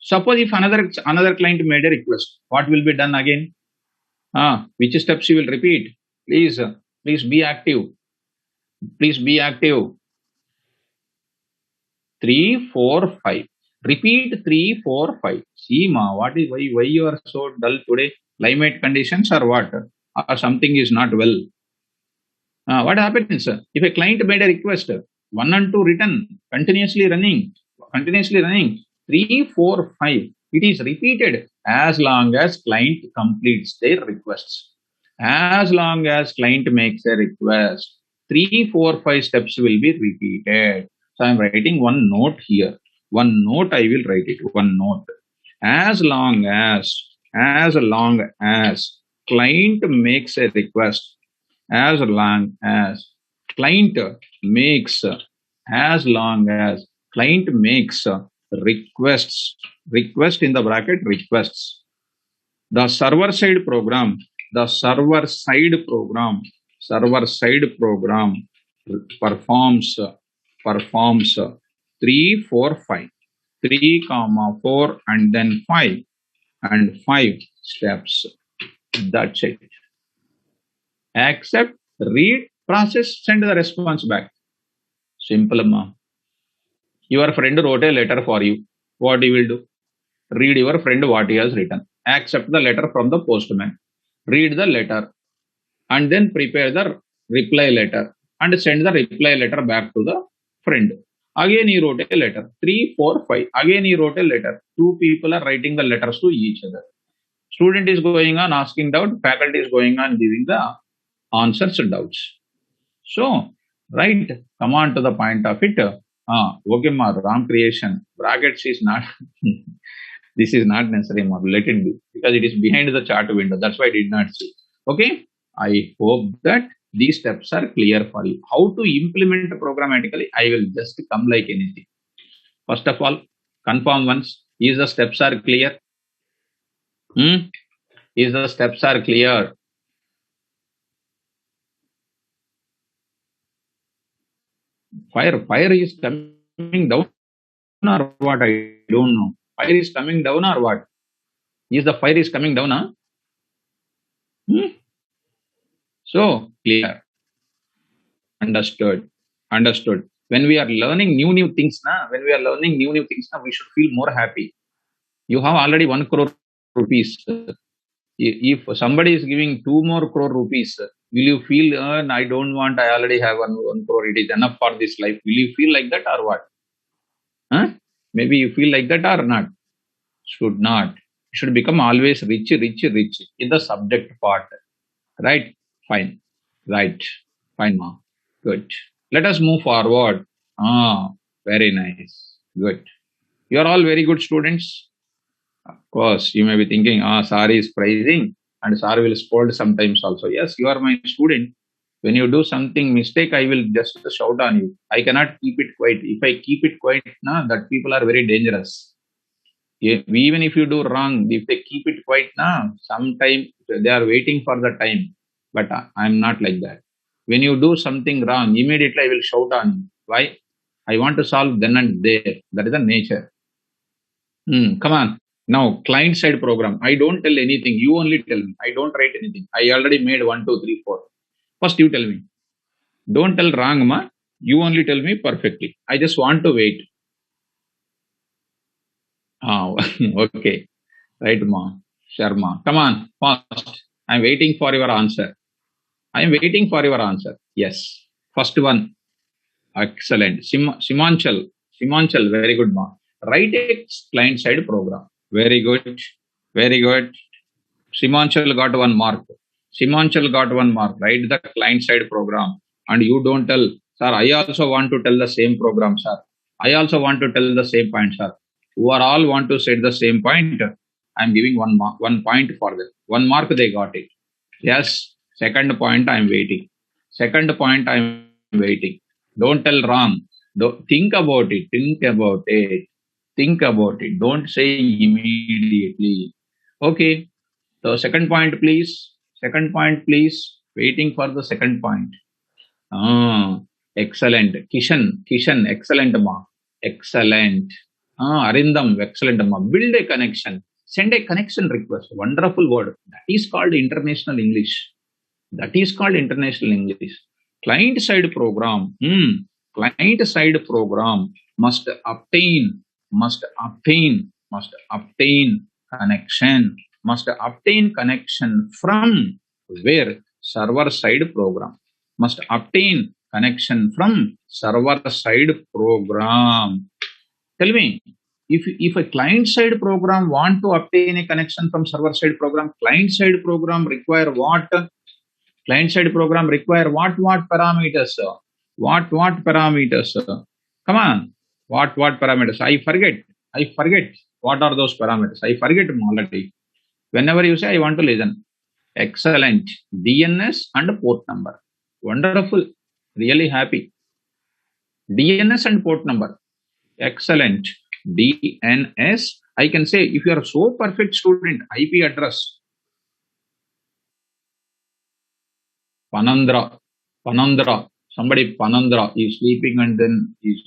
S1: Suppose if another client made a request, what will be done again? Which steps you will repeat? Please be active. Please be active. 3, 4, 5. Repeat 3, 4, 5. See, why you are so dull today? Climate conditions or what? Or something is not well. What happens if a client made a request? 1 and 2 written, continuously running. 3, 4, 5. It is repeated as long as client completes their requests. As long as client makes a request, 3, 4, 5 steps will be repeated. So I am writing one note here. One note I will write it. One note. As long as client makes a request, as long as client makes request in the bracket requests, the server side program performs 3, 4, 5, 3, 4 and then 5 and 5 steps. That's it. Accept, read, process, send the response back. Simple, ma. Your friend wrote a letter for you. What you will do? Read your friend what he has written. Accept the letter from the postman. Read the letter and then prepare the reply letter and send the reply letter back to the friend. Again he wrote a letter. 3, 4, 5. Again he wrote a letter. 2 people are writing the letters to each other. Student is going on asking doubt. Faculty is going on giving the answers to doubts. So, right, come on to the point of it. Okay, ma, wrong creation. Brackets is not, this is not necessary, ma. Let it be. Because it is behind the chart window. That's why I did not see. Okay, I hope that these steps are clear for you. How to implement programmatically, I will just come like anything. First of all, confirm once. Is the steps are clear? Is the steps are clear? Fire is coming down or what? I don't know. Fire is coming down or what? Is the fire is coming down? So clear. Understood. When we are learning new things, we should feel more happy. You have already 1 crore rupees. If somebody is giving 2 more crore rupees, will you feel, I don't want, I already have 1 crore, it is enough for this life. Will you feel like that or what? Maybe you feel like that or not? Should not. Should become always rich in the subject part. Right? Fine. Right. Fine, ma. Good. Let us move forward. Ah, very nice. Good. You are all very good students. Of course, you may be thinking, sir is praising and sir will scold sometimes also. Yes, you are my student. When you do something mistake, I will just shout on you. I cannot keep it quiet. If I keep it quiet, that people are very dangerous. Even if you do wrong, if they keep it quiet, sometime they are waiting for the time. But I'm not like that. When you do something wrong, immediately I will shout on you. Why? I want to solve then and there. That is the nature. Come on. Now, client side program. I don't tell anything. You only tell me. I don't write anything. I already made 1, 2, 3, 4. First, you tell me. Don't tell wrong, ma. You only tell me perfectly. I just want to wait. Ah, okay. Right, ma. Sharma. Come on, fast. I'm waiting for your answer. I'm waiting for your answer. Yes. First one. Excellent. Simanchal. Simanchal. Very good, ma. Write a client side program. Very good. Very good. Simanchal got 1 mark. Simanchal got 1 mark. Write the client side program. And you don't tell, sir, I also want to tell the same program, sir. I also want to tell the same point, sir. Who are all want to set the same point? I'm giving 1 point for them. 1 mark they got it. Yes. Second point I'm waiting. Second point I'm waiting. Don't tell wrong. Don't think about it. Think about it. Think about it. Don't say immediately. Okay. So second point, please. Second point, please. Waiting for the second point. Ah, excellent. Kishan, excellent, ma. Excellent. Arindam, excellent, ma. Build a connection. Send a connection request. Wonderful word. That is called international English. That is called international English. Client side program. Client side program must obtain connection. Must obtain connection from where? Server side program. Must obtain connection from server side program. Tell me, if a client side program want to obtain a connection from server side program, client side program require what? Client side program require what parameters? What parameters? Come on. What parameters? I forget. What are those parameters? I forget them already. Whenever you say, I want to listen. Excellent. DNS and port number. Wonderful. Really happy. DNS and port number. Excellent. DNS. I can say, if you are so perfect student, IP address. Panandra. Somebody Panandra is sleeping and then his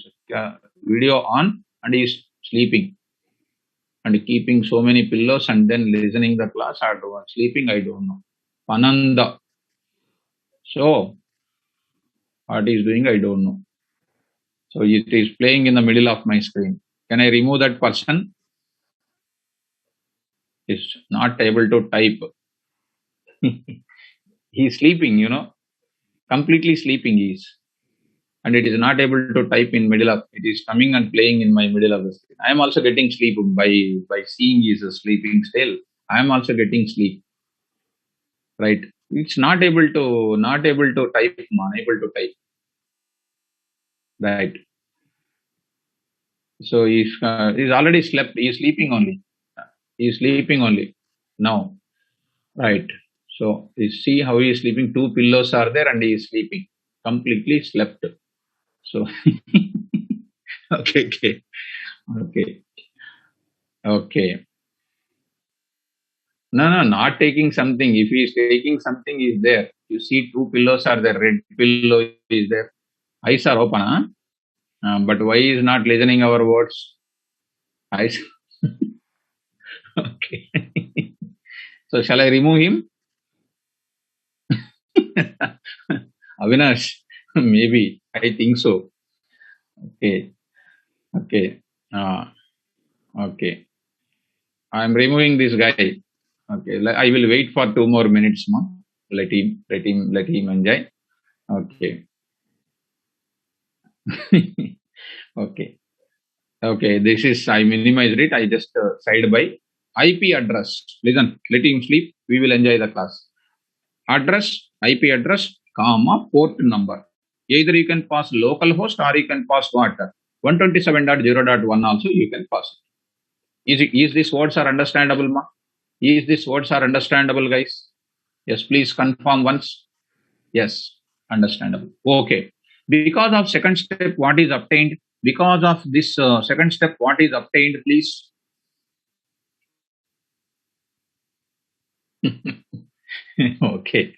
S1: video on and he is sleeping and keeping so many pillows and then listening the class or sleeping. I don't know. Pananda. So what he is doing, I don't know. So it is playing in the middle of my screen. Can I remove that person? Is not able to type. He is sleeping, completely sleeping he is. And it is not able to type in middle of it is coming and playing in my middle of the screen. I am also getting sleep by seeing he is sleeping still. I am also getting sleep. Right. It's not able to type, unable to type. Right. So he's already slept. He is sleeping only. He is sleeping only now. Right. So you see how he is sleeping. 2 pillows are there and he is sleeping. Completely slept. So okay. No, not taking something. If he is taking something, is there. You see 2 pillows are there. Red pillow is there. Eyes are open, huh? But why is not listening our words? Eyes. Okay. So shall I remove him? Avinash, maybe. I think so. Okay. Okay. I am removing this guy. Okay. I will wait for 2 more minutes, ma. Let him enjoy. Okay. Okay. This is, I minimized it. I just side by IP address. Listen, let him sleep. We will enjoy the class. Address, IP address, comma, port number. Either you can pass localhost or you can pass what? 127.0.1 also you can pass. Is these words are understandable, ma? Is these words are understandable, guys? Yes, please confirm once. Yes, understandable. Okay. Because of second step, what is obtained? Because of this second step, what is obtained, please? Okay.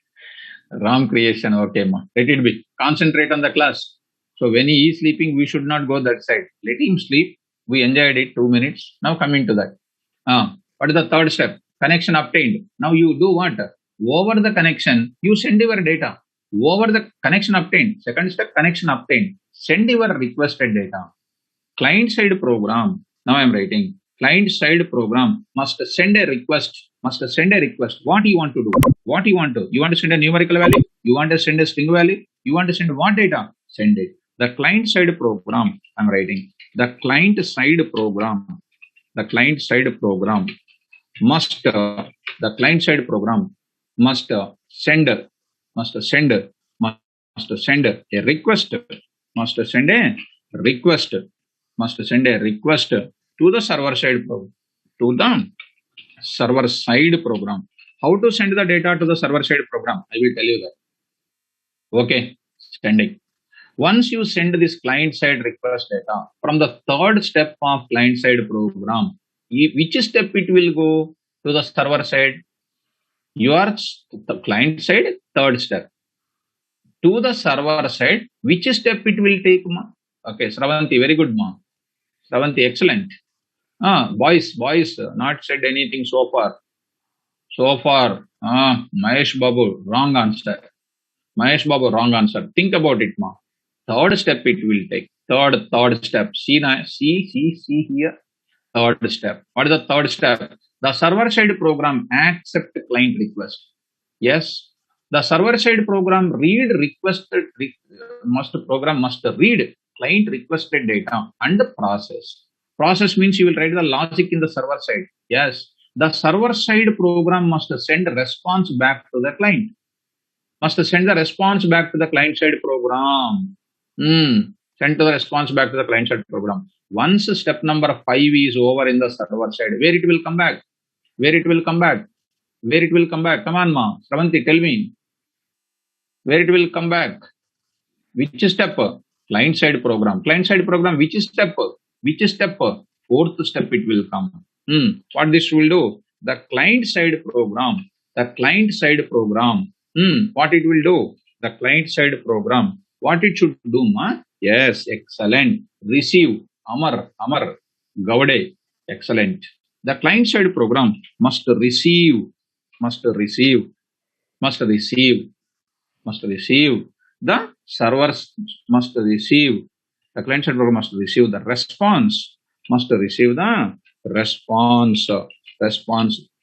S1: Ram creation. Okay, ma. Let it be. Concentrate on the class. So when he is sleeping, we should not go that side. Let him sleep. We enjoyed it 2 minutes. Now coming to that. What is the third step? Connection obtained. Now you do what? Over the connection, you send your data. Over the connection obtained. Second step, connection obtained. Send your requested data. Client side program. Now I am writing. Client side program must send a request. Must send a request. What you want to do? What you want to? You want to send a numerical value? You want to send a string value? You want to send what data? Send it. The client side program. I am writing. The client side program. The client side program must the client side program must send a request must send a request to the server side program. How to send the data to the server side program? I will tell you that. Okay, sending. Once you send this client side request data from the third step of client side program, which step it will go to the server side? Your client side, third step. To the server side, which step it will take, ma? Okay, Sravanti, very good, ma. Sravanti, excellent. Boys, not said anything so far. Mahesh Babu, wrong answer. Mahesh Babu, wrong answer. Think about it, ma. Third step it will take. Third step. See here. Third step. What is the third step? The server side program accept client request. Yes. The server side program read program must read client requested data and process. Process means you will write the logic in the server side. Yes. The server side program must send response back to the client. Must send the response back to the client side program. Send to the response back to the client side program. Once step number 5 is over in the server side, where it will come back? Where it will come back? Where it will come back? Come on, ma. Sravanti, tell me. Where it will come back? Which step? Client side program. Client side program, which step? Which step? Fourth step it will come. What this will do? The client side program. The client side program. What it will do? The client side program. What it should do, ma? Yes, excellent. Receive. Amar, Gaude. Excellent. The client side program must receive the servers must receive the client side program must receive the response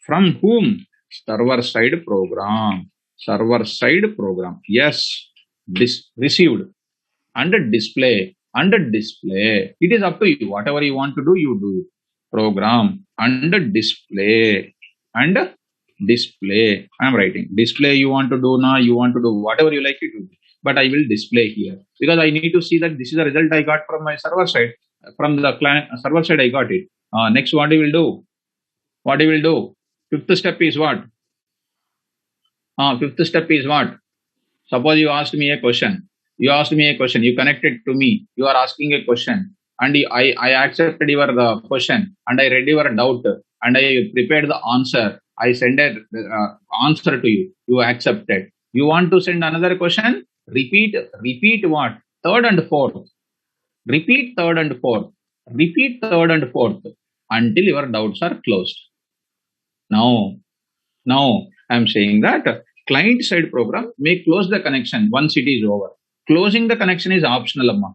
S1: from whom? Server side program. Yes, received and display. It is up to you. Whatever you want to do, you do. Program and display. I am writing display. You want to do now, you want to do whatever you like it to do, but I will display here because I need to see that this is the result I got from my server side. From the client server side I got it. Next, what you will do? Fifth step is what? Suppose you asked me a question. You connected to me. You are asking a question, and I accepted your question, and I read your doubt, and I prepared the answer. I send an answer to you. You accepted. You want to send another question? Repeat what? Third and fourth. Repeat third and fourth until your doubts are closed. Now I am saying that client side program may close the connection once it is over. Closing the connection is optional, amma.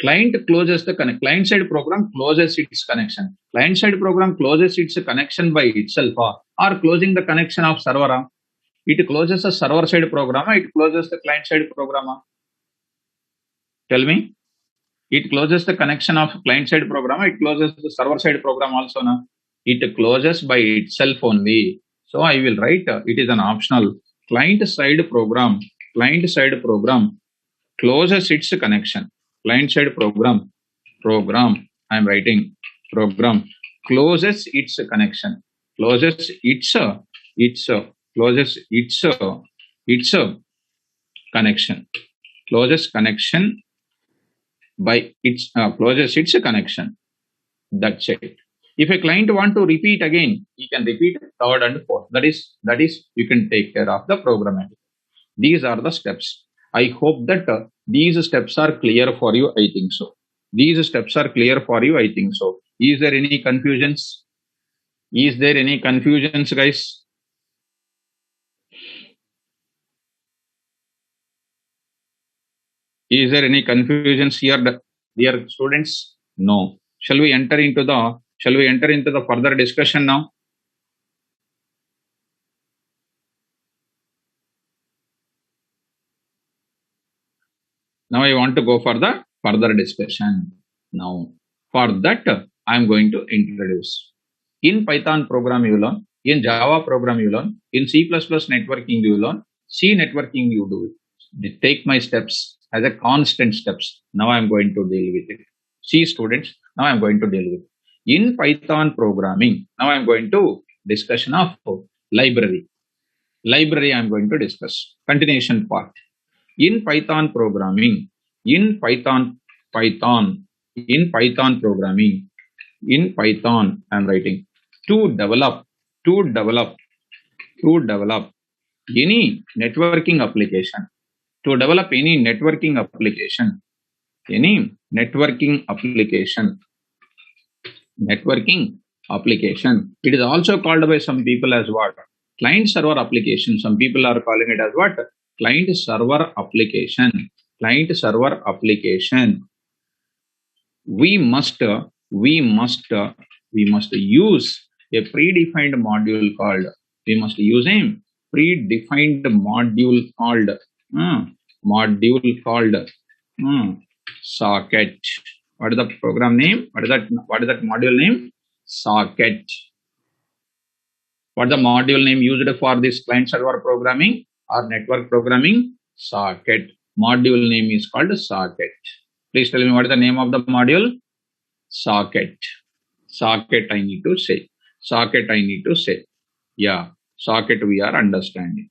S1: Client closes the client side program closes its connection. Client side program closes its connection by itself or closing the connection of server. It closes the server side program. It closes the client side program. Tell me. It closes the connection of client side program. It closes the server side program also. Na? It closes by itself only. So I will write it is an optional. client side program closes its connection. Client side program I am writing program closes its connection. Closes its closes its connection. Closes connection by its closes its connection. That's it. If a client want to repeat again, he can repeat third and fourth. That is you can take care of the programmatic. These are the steps. I hope that these steps are clear for you. I think so. These steps are clear for you. I think so. Is there any confusions? Is there any confusions, guys? Is there any confusions here, dear students? No. Shall we enter into the further discussion now? Now I want to go for the further discussion. Now, for that, I am going to introduce. In Python program you learn, in Java program you learn, in C++ networking you learn, C networking you do it. Take my steps as a constant steps. Now I am going to deal with it. C students, now I am going to deal with it. In Python programming, now I am going to discussion of library. Library I am going to discuss. Continuation part. In Python programming, in Python programming, in Python I am writing to develop any networking application. To develop any networking application, it is also called by some people as what? Client server application. Some people are calling it as what? Client server application. We must use a predefined module called. We must use a predefined module called socket. What is the program name? What is that module name? Socket. What is the module name used for this client server programming or network programming? Socket. Module name is called socket. Please tell me what is the name of the module? Socket. Socket I need to say. Yeah, socket we are understanding.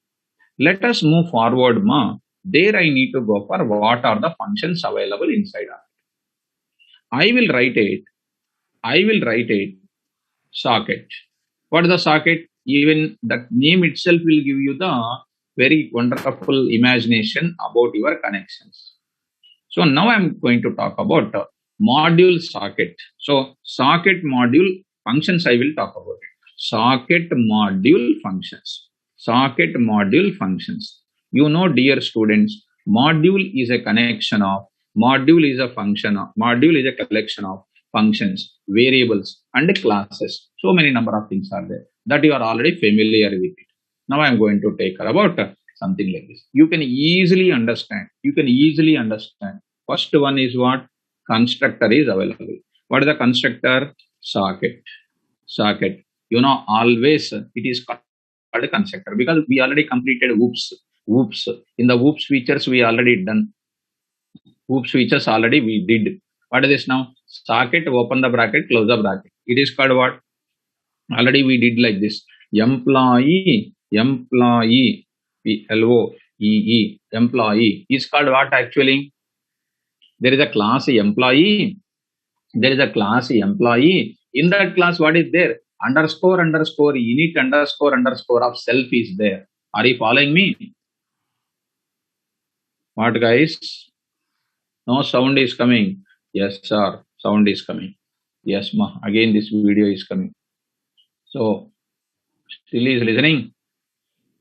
S1: Let us move forward, ma. There I need to go for what are the functions available inside of it. I will write it socket. What is the socket? Even the name itself will give you the very wonderful imagination about your connections. So now I am going to talk about module socket. So socket module functions I will talk about it. Socket module functions. You know, dear students, module is a collection of functions, variables and classes. So many number of things are there that you are already familiar with it. Now I am going to take care about something like this. You can easily understand. First one is what? Constructor is available. What is the constructor? Socket. You know, always it is called a constructor because we already completed whoops. In the whoops features we already done. Whoops features already we did. What is this now? Socket, open the bracket, close the bracket. It is called what? Already we did like this. Employee, P-L-O-E-E, employee is called what actually? There is a class employee. In that class, what is there? Underscore, init, underscore of self is there. Are you following me? What, guys? No sound is coming. Yes, sir. Sound is coming. Yes, ma. Again, this video is coming. So, still is listening.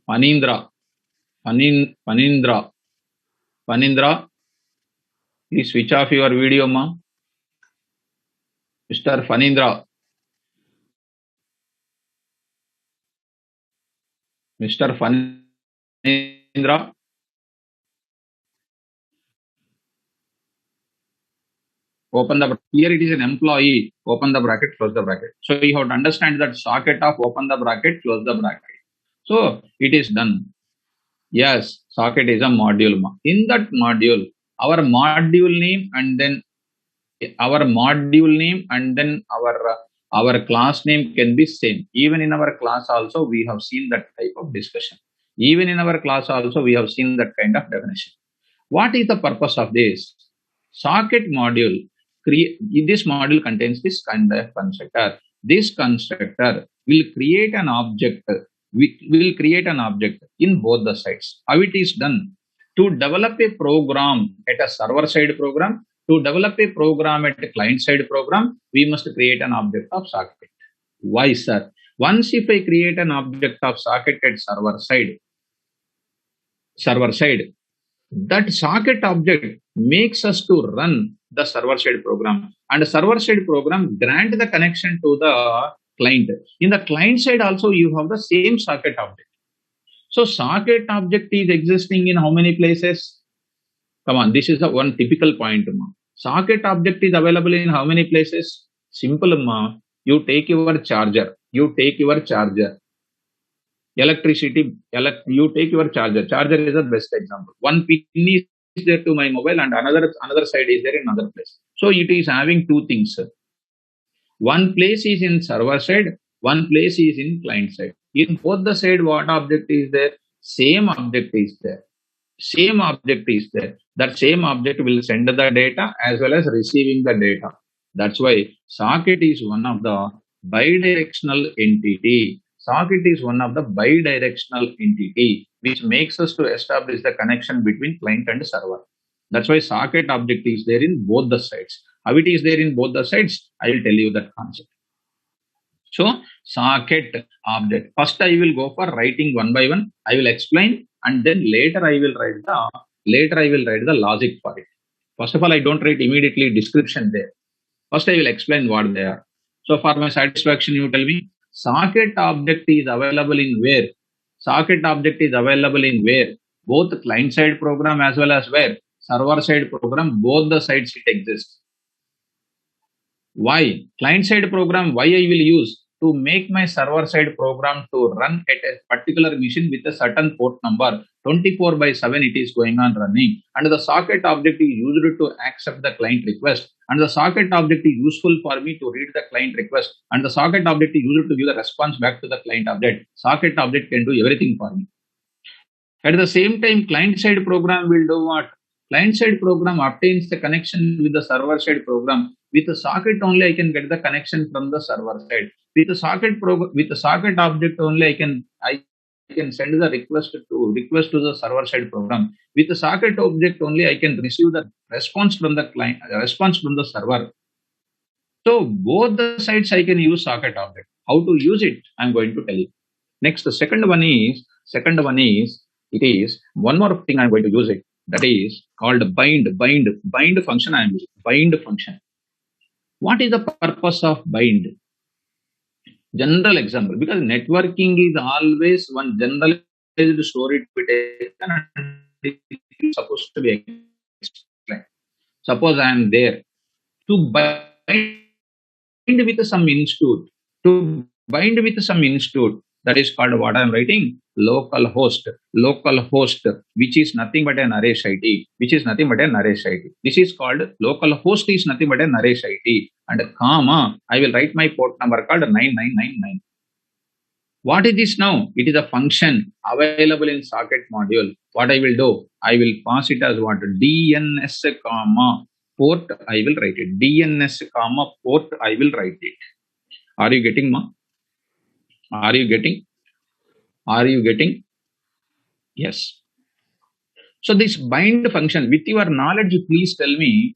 S1: Panindra, please switch off your video, ma. Mr. Fanindra. Open the bracket. Here it is an employee. Open the bracket, close the bracket. So you have to understand that socket of open the bracket, close the bracket. So it is done. Yes, socket is a module. In that module, our module name and then our module name and then our class name can be same. Even in our class also, we have seen that type of discussion. Even in our class also, we have seen that kind of definition. What is the purpose of this? Socket module, this module contains this kind of constructor. This constructor will create an object, will create an object in both the sides. How it is done? To develop a program at a server side program, to develop a program at a client side program, we must create an object of socket. Why, sir? Once if I create an object of socket at server side, that socket object makes us to run the server side program, and the server side program grant the connection to the client. In the client side also you have the same socket object. So socket object is existing in how many places? Come on, this is the one typical point. Socket object is available in how many places? Simple, ma. You take your charger. Electricity, you take your charger. Charger is the best example. One pin is there to my mobile and another side is there in another place. So it is having two things. One place is in server side, one place is in client side. In both the side, what object is there? Same object is there. Same object is there. That same object will send the data as well as receiving the data. That's why socket is one of the bidirectional entity. Socket is one of the bidirectional entity which makes us to establish the connection between client and server. That's why socket object is there in both the sides. How it is there in both the sides? I will tell you that concept. So socket object. First I will go for writing one by one. I will explain and then later I will write the logic for it. First of all, I don't write immediately description there. First I will explain what they are. So for my satisfaction, you tell me socket object is available in where? Socket object is available in where? Both client side program as well as where? Server side program, both the sides it exists. Why? Client side program, why I will use? To make my server side program to run at a particular machine with a certain port number, 24/7 it is going on running. And the socket object is used to accept the client request. And the socket object is useful for me to read the client request. And the socket object is used to give the response back to the client object. Socket object can do everything for me. At the same time, client side program will do what? Client side program obtains the connection with the server side program. With the socket only, I can get the connection from the server side. With the socket object only, I can send the request to the server side program. With the socket object only, I can receive the response from the client, response from the server. So both the sides I can use socket object. How to use it? I'm going to tell you. Next, the second one is it is one more thing I'm going to use it. That is called bind function. I am using bind function. What is the purpose of bind? General example, because networking is always one generalized story to be taken and it is supposed to be explained. Suppose I am there to bind with some institute. To bind with some institute, that is called what I am writing, local host, which is nothing but an array ID, This is called local host is nothing but an array ID, and comma, I will write my port number called 9999. What is this now? It is a function available in socket module. What I will do? I will pass it as what? DNS comma port, I will write it. DNS comma port, I will write it. Are you getting, ma? Are you getting? Yes. So this bind function, with your knowledge, please tell me,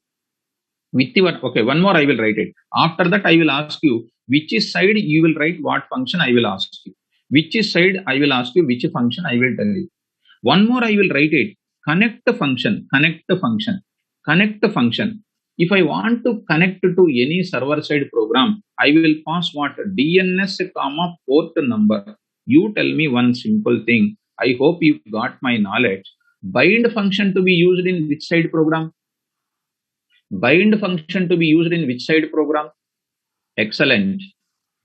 S1: okay, one more I will write it. After that, I will ask you, which side you will write what function I will ask you. Which side I will ask you, which function I will tell you. One more I will write it. Connect function. If I want to connect to any server side program, I will pass what? DNS comma port number. You tell me one simple thing. I hope you got my knowledge. Bind function to be used in which side program? Bind function to be used in which side program? Excellent.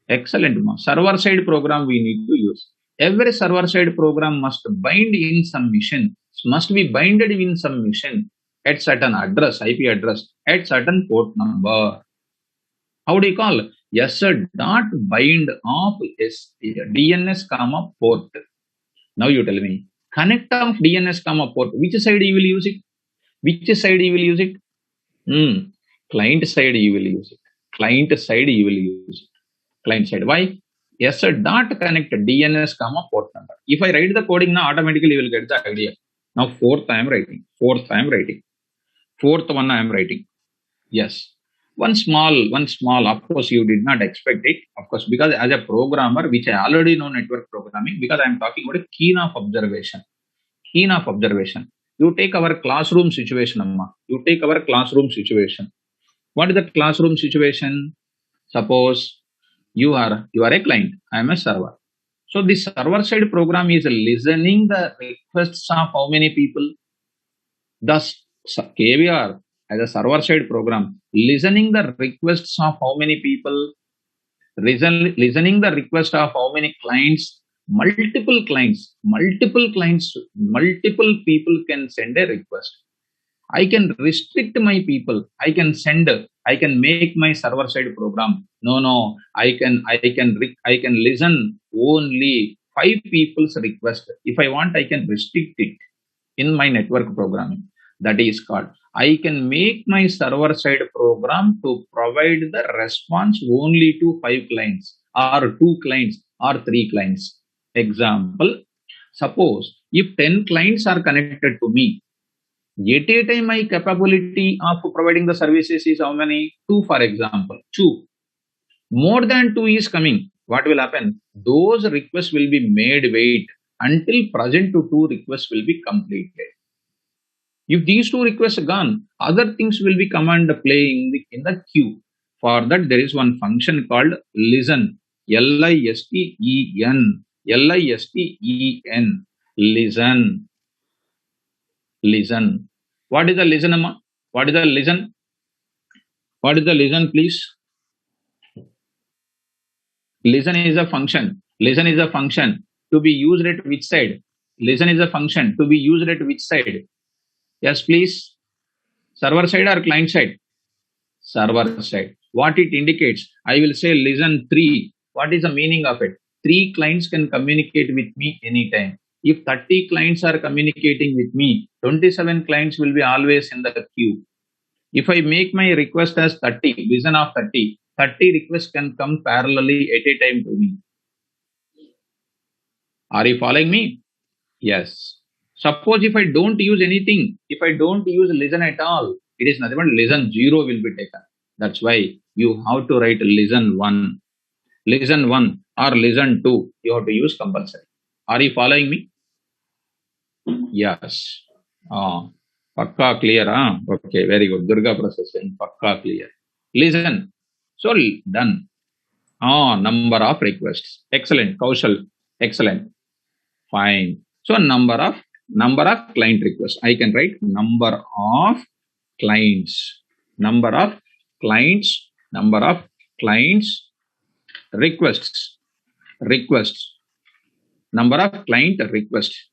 S1: Server side program we need to use. Every server-side program must bind in some mission, must be binded in some mission at certain address, IP address, at certain port number. How do you call? Yes, sir, dot bind of DNS comma port. Now you tell me, connect of DNS comma port, which side you will use it? Which side you will use it? Client side you will use it. Client side you will use it. Client side. Why? Yes, sir, dot connect DNS comma port number. If I write the coding now, automatically you will get the idea. Now fourth I am writing. Fourth one I am writing. Yes. One small, of course, you did not expect it, of course, because as a programmer, which I already know network programming, because I am talking about a keen of observation. Keen of observation. You take our classroom situation, Amma. You take our classroom situation. What is the classroom situation? Suppose you are a client, I am a server. So the server side program is listening the requests of how many people? Thus, KVR as a server side program, listening the requests of how many people? Listening the request of how many clients? Multiple clients, multiple people can send a request. I can restrict my people. I can make my server side program. No, I can listen only 5 people's request. If I want, I can restrict it in my network programming. That is called, I can make my server side program to provide the response only to 5 clients or 2 clients or 3 clients. Example, suppose if 10 clients are connected to me, at a time my capability of providing the services is how many? 2, for example. 2. More than 2 is coming. What will happen? Those requests will be made wait until present to 2 requests will be completed. If these 2 requests are gone, other things will be command play in the queue. For that, there is one function called listen. Listen. Listen. Listen. Listen. What is the listen, Amma? What is the listen? What is the listen, please? Listen is a function. Listen is a function to be used at which side? Listen is a function to be used at which side? Yes, please. Server side or client side? Server side. What it indicates? I will say listen 3. What is the meaning of it? 3 clients can communicate with me anytime. If 30 clients are communicating with me, 27 clients will be always in the queue. If I make my request as 30, listen of 30 requests can come parallelly at a time to me. Are you following me? Yes. Suppose if I don't use anything, if I don't use listen at all, it is nothing but listen 0 will be taken. That's why you have to write listen 1. Listen 1 or listen 2, you have to use compulsory. Are you following me? Yes. Pakka clear, huh? Okay, very good. Durga processing, pakka clear. Listen. So done. Number of requests. Excellent. Kaushal. Excellent. Fine. So number of client requests. I can write number of clients. Number of clients requests. Number of client requests.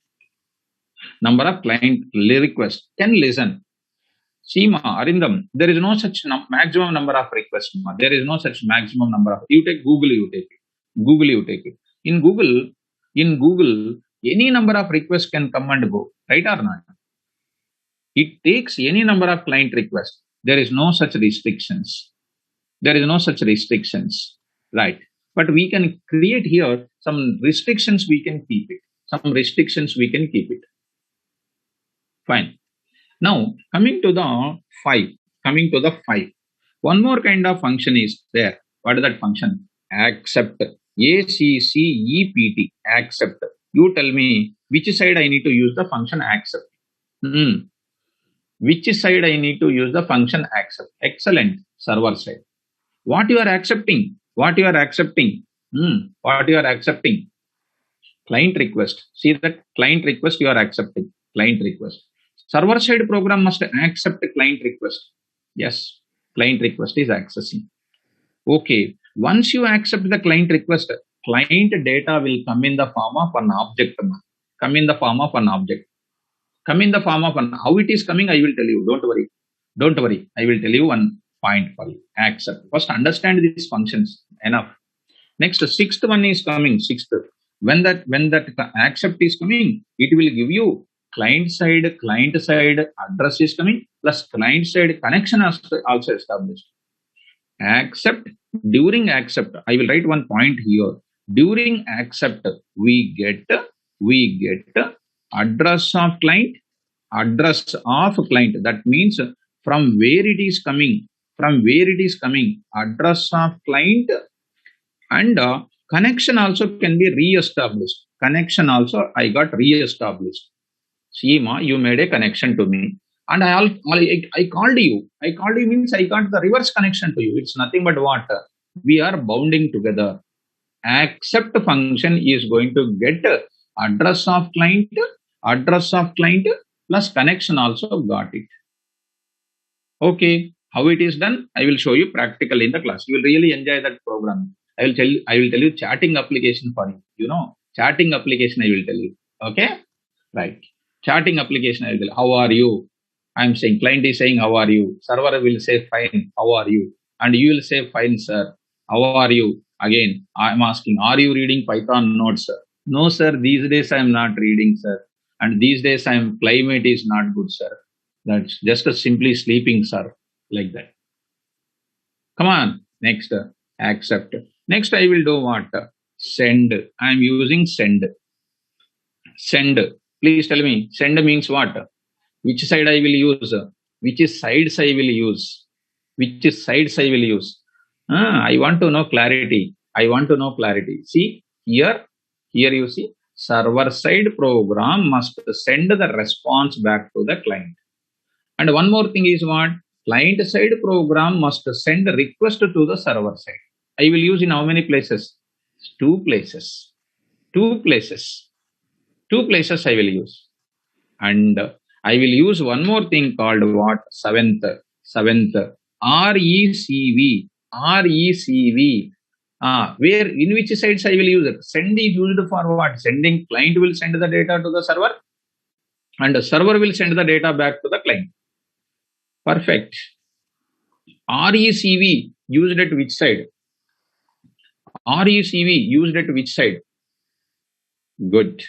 S1: Number of client requests can listen. Seema, Arindam, there is no such maximum number of requests. There is no such maximum number of. You take Google, you take it. In Google, any number of requests can come and go, right or not? It takes any number of client requests. There is no such restrictions. Right? But we can create here some restrictions. We can keep it. Fine. Now, coming to the 5. One more kind of function is there. What is that function? Accept. ACCEPT. Accept. You tell me which side I need to use the function accept. Which side I need to use the function accept? Excellent. Server side. What you are accepting? Client request. See that client request you are accepting. Client request. Server side program must accept a client request. Yes, client request is accessing. Okay, once you accept the client request, client data will come in the form of an object. Come in the form of an object. Come in the form of an, how it is coming, I will tell you. Don't worry. Don't worry. I will tell you one point for you. Accept. First, understand these functions. Enough. Next, sixth one is coming. Sixth. When that accept is coming, it will give you client side address is coming plus client side connection also established. Accept. During accept, I will write one point here. During accept, we get address of client. That means from where it is coming. Address of client and connection also can be re-established. Connection also I got re-established. See, Ma, you made a connection to me. And I called you. I called you means I got the reverse connection to you. It's nothing but what? We are bounding together. Accept function is going to get address of client plus connection also got it. Okay. How it is done? I will show you practically in the class. You will really enjoy that program. I will tell you chatting application for you. You know, chatting application I will tell you. Okay? Right. Chatting application I will tell you. How are you? I am saying, client is saying, how are you? Server will say, fine. How are you? And you will say, fine, sir. How are you? Again, I am asking, are you reading Python notes, sir? No, sir. These days I am not reading, sir. And these days climate is not good, sir. That's just simply sleeping, sir. Like that. Come on. Next, accept. Next, I will do what? Send. I am using send. Send. Please tell me, send means what? Which side I will use? Which sides I will use? I want to know clarity. See, here you see, server side program must send the response back to the client. And one more thing is what? Client side program must send a request to the server side. I will use in how many places? Two places I will use. And I will use one more thing called what? Seventh. RECV. Where, in which sides I will use it? Send is used for what? Sending. Client will send the data to the server and the server will send the data back to the client. Perfect. RECV used at which side? Good.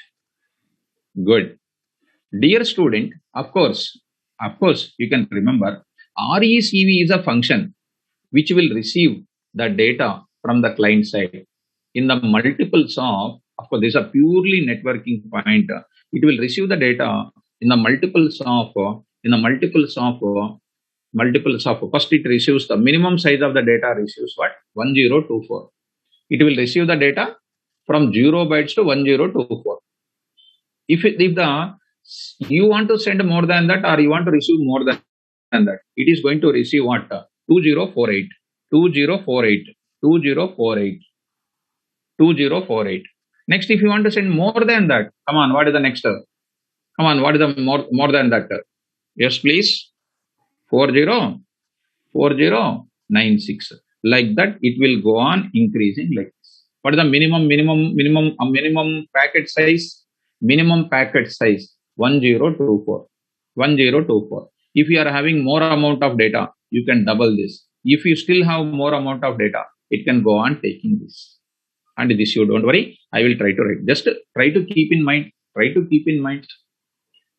S1: Dear student, of course, you can remember, RECV is a function which will receive the data from the client side. In the multiples of course, this is a purely networking point. It will receive the data in the multiples of, first it receives the minimum size of the data receives what? 1024. It will receive the data from 0 bytes to 1024. If you want to send more than that or you want to receive more than that, it is going to receive what? 2048. Next, if you want to send more than that, come on, what is the next? What is the more than that? Yes, please. 4096. Like that, it will go on increasing like this. What is the minimum packet size? Minimum packet size 1024. If you are having more amount of data, you can double this. If you still have more amount of data, it can go on taking this. And this you don't worry, I will try to write. Just try to keep in mind.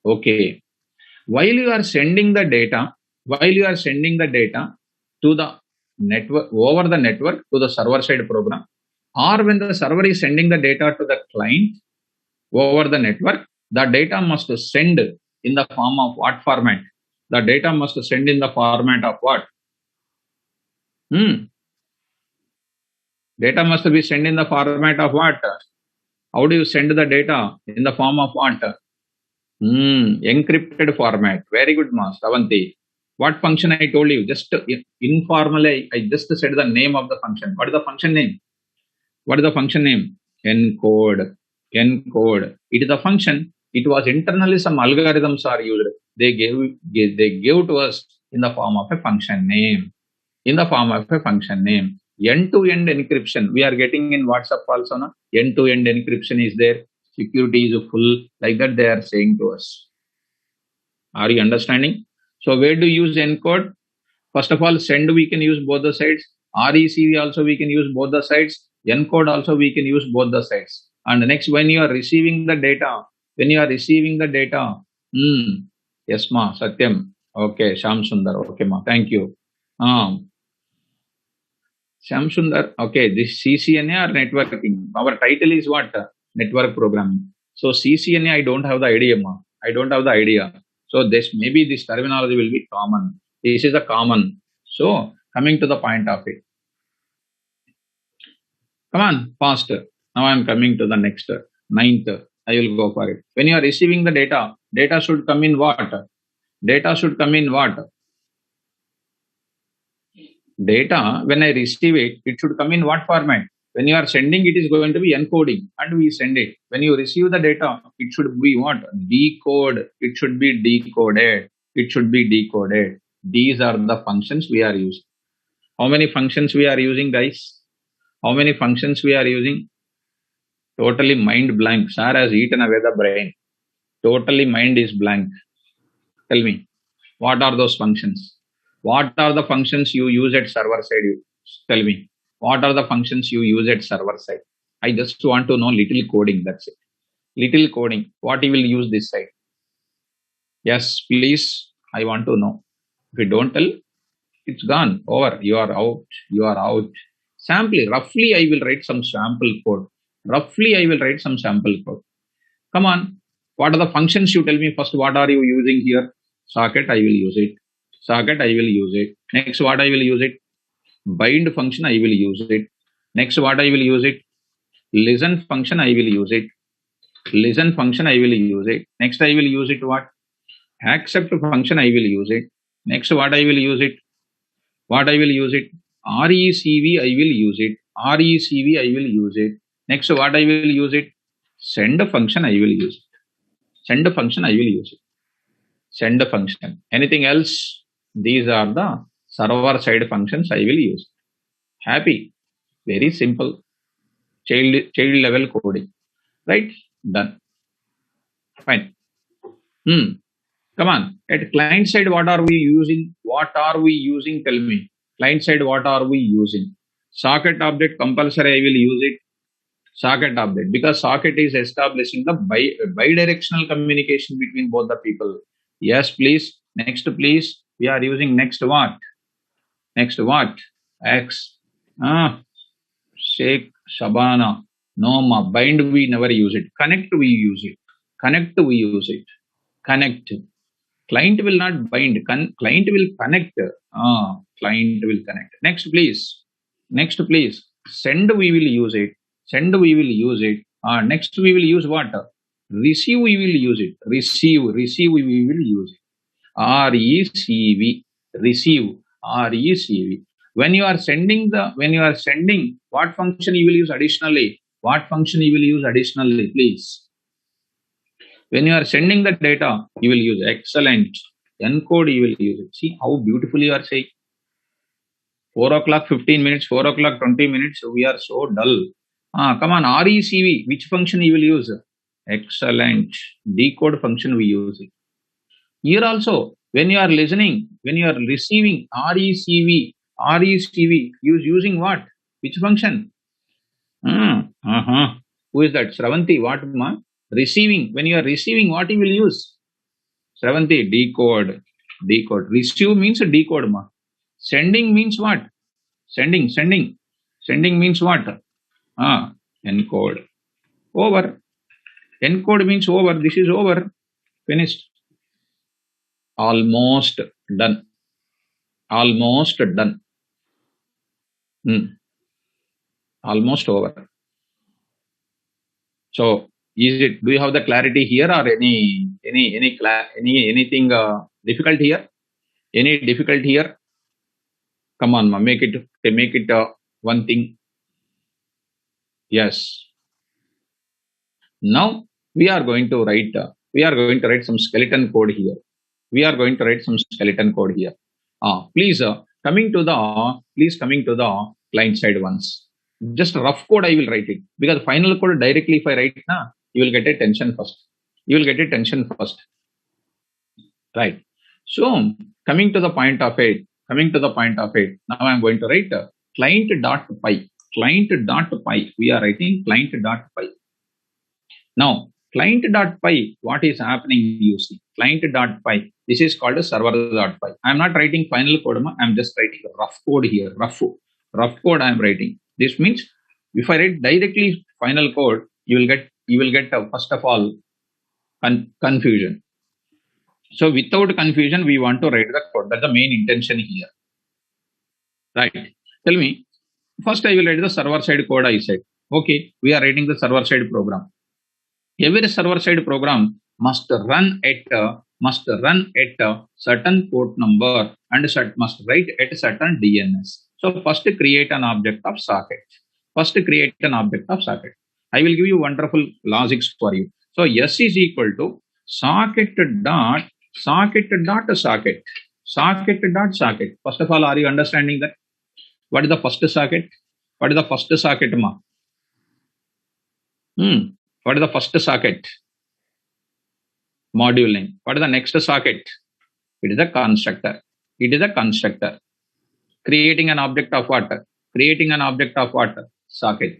S1: Okay. While you are sending the data to the network, over the network to the server side program, or when the server is sending the data to the client over the network, the data must send in the form of what format? The data must send in the format of what? Data must be sent in the format of what? How do you send the data? In the form of what? Encrypted format. Very good, Master Avanti. What function I told you? Just informally, I just said the name of the function. What is the function name? Encode. It is a function. It was internally some algorithms are used. They gave to us in the form of a function name. End-to-end encryption. We are getting in WhatsApp also. No? End-to-end encryption is there. Security is full. Like that they are saying to us. Are you understanding? So where do you use encode? First of all, send we can use both the sides. RECV also we can use both the sides. Encode also we can use both the sides. And next, when you are receiving the data, yes ma, Satyam. Okay, Sham Sundar. Okay ma, thank you. Sham Sundar. Okay, this CCNA or networking. Our title is what? Network programming. So CCNA, I don't have the idea ma. I don't have the idea. So maybe this terminology will be common. This is a common. So coming to the point of it. Come on, faster. Now I am coming to the next, ninth. I will go for it. When you are receiving the data should come in what? Data should come in what? Data, when I receive it, it should come in what format? When you are sending, it is going to be encoding and we send it. When you receive the data, it should be what? Decode. It should be decoded. It should be decoded. These are the functions we are using. How many functions we are using, guys? How many functions we are using? Totally mind blank. Sir has eaten away the brain. Totally mind is blank. Tell me, what are those functions? What are the functions you use at server side? Tell me, what are the functions you use at server side? I just want to know little coding, that's it. Little coding. What you will use this side? Yes, please, I want to know. If you don't tell, it's gone, over, you are out. Sample, roughly I will write some sample code. Come on, what are the functions you tell me first? What are you using here? Socket, I will use it. Next, what I will use it? Bind function, I will use it. Next, what I will use it? Listen function, I will use it. Next, I will use it what? Accept function, I will use it. Next, what I will use it? RECV, I will use it. Next, what I will use it? Send function, I will use it. Send function. Anything else? These are the server side functions I will use. Happy. Very simple. Child level coding. Right? Done. Fine. Come on. At client side, what are we using? Tell me. Client side, what are we using? Socket object compulsory, I will use it. Socket object, because socket is establishing the bidirectional communication between both the people. Yes, please. Next, please. We are using next what? X. Shake, Shabana. No, ma. Bind, we never use it. Connect, we use it. Connect. Client will not bind. Client will connect. Client will connect. Next, please. Send, we will use it. Next, we will use what? Receive, we will use it. Receive, we will use it. RECV. Receive. RECV. When you are sending, what function you will use additionally? Please? When you are sending the data, you will use excellent. Encode, you will use it. See how beautifully you are saying. 4 o'clock 15 minutes, 4 o'clock 20 minutes, we are so dull. Come on, RECV, which function you will use? Excellent. Decode function we use it. Here also, when you are listening, when you are receiving RECV, using what? Which function? Who is that? Sravanti, what ma? Receiving. When you are receiving, what you will use? Sravanti, decode. Receive means decode ma. Sending means what? Sending means what? Encode. Over. Encode means over. This is over. Finished. Almost done. Almost over. So, do you have the clarity here or anything difficult here? Any difficult here? Come on, ma, make it one thing. Yes. Now we are going to write some skeleton code here. Please coming to the client side once. Just rough code I will write it, because final code directly if I write now, you will get a tension first. You will get a tension first. Right. So coming to the point of it, now I'm going to write client.py. Client.py. We are writing client.py. Now, client.py, what is happening? You see, client.py. This is called a server.py. I'm not writing final code. I'm just writing rough code here. Rough code I'm writing. This means if I write directly final code, you will get first of all confusion. So without confusion, we want to write the code. That's the main intention here. Right. Tell me. First, I will write the server side code. I said, okay, we are writing the server side program. Every server side program must run at a certain port number and must write at a certain DNS. So first create an object of socket. I will give you wonderful logics for you. So S is equal to socket. First of all, are you understanding that? What is the first socket? What is the first socket, ma? What is the first socket? Module name. What is the next socket? It is a constructor. Creating an object of what? Socket.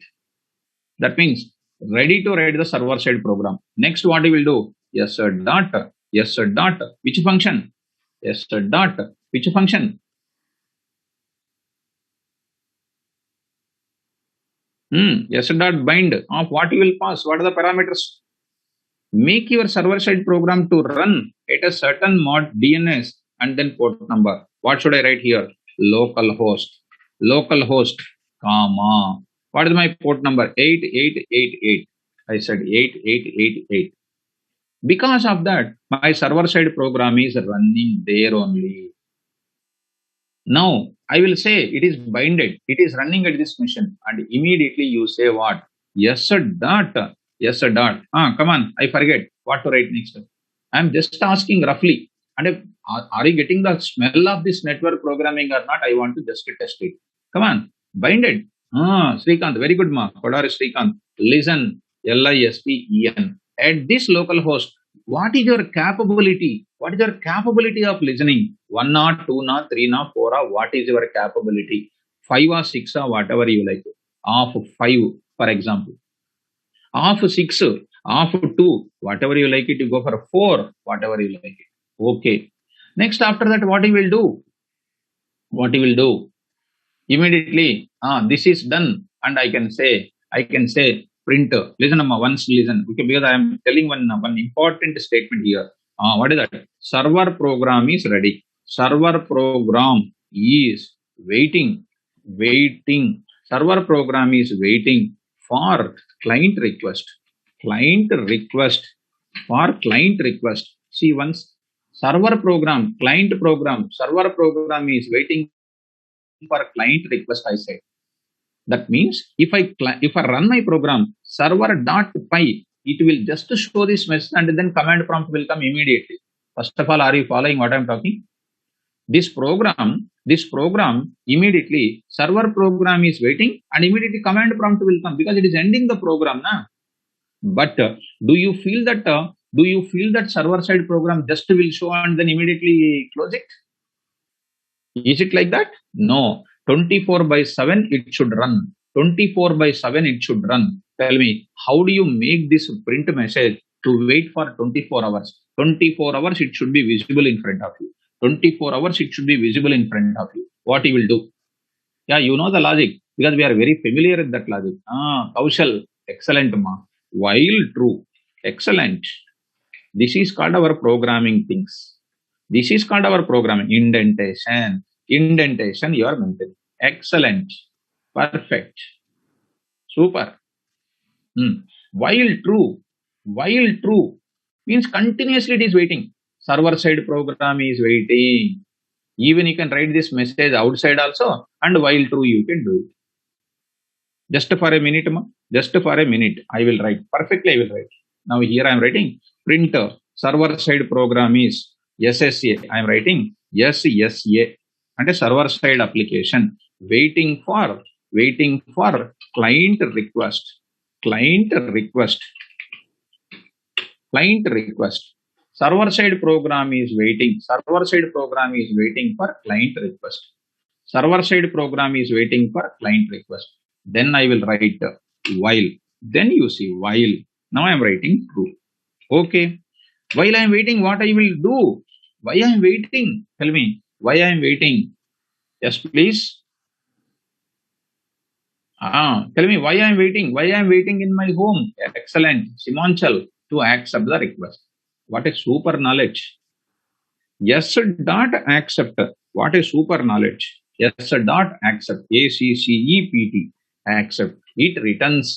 S1: That means ready to write the server side program. Next, what we will do? Yes, sir, dot. Which function? Yes, sir, dot. Which function? Yes, sir, dot bind of what you will pass. What are the parameters? Make your server side program to run at a certain mod DNS and then port number. What should I write here? Localhost, comma. What is my port number? 8888. I said 8888. Because of that, my server side program is running there only. Now, I will say it is binded. It is running at this machine. And immediately you say what? Yes, sir, dot. Come on. I forget what to write next. I'm just asking roughly. And are you getting the smell of this network programming or not? I want to just test it. Come on. Binded. Srikanth. Very good, ma. Kodar Srikanth. Listen. LISTEN. At this local host, what is your capability? What is your capability of listening? 1 or 2 or 3 or 4 or what is your capability? 5 or 6 or whatever you like. Of 5, for example. Of 6, of 2, whatever you like it, you go for 4, whatever you like it. Okay. Next, after that, what you will do? Immediately, this is done, and I can say print. Listen, once listen, okay, because I am telling one important statement here. What is that? Server program is ready. Server program is waiting. Server program is waiting for client request. See, once server program is waiting for client request, I said. That means if I run my program server.py, it will just show this message and then command prompt will come immediately. First of all, are you following what I'm talking? This program immediately server program is waiting and immediately command prompt will come because it is ending the program, na? But do you feel that server side program just will show and then immediately close it? Is it like that? No. 24/7 it should run. 24/7 it should run. Tell me, how do you make this print message to wait for 24 hours? 24 hours it should be visible in front of you. 24 hours it should be visible in front of you. What you will do? Yeah, you know the logic because we are very familiar with that logic. Kaushal, excellent, ma. While true, excellent. This is called our programming things. This is called our programming. Indentation you are maintaining. Excellent. Perfect. Super. While true means continuously it is waiting. Server side program is waiting. Even you can write this message outside also, and while true you can do it. Just for a minute, I will write. Perfectly I will write. Now here I am writing printer. Server side program is SSA. I am writing SSA and a server side application waiting for waiting for client request. Client request. Client request. Server side program is waiting. Server side program is waiting for client request. Server side program is waiting for client request. Then I will write while. Then you see while. Now I am writing true. Okay. While I am waiting, what I will do? Why I am waiting? Tell me. Why I am waiting? Yes, please. Tell me why I am waiting. Why I am waiting in my home? Excellent. Simanchal to accept the request. What is super knowledge? Yes, dot accept. What is super knowledge? Yes, dot accept. ACCEPT. Accept. It returns.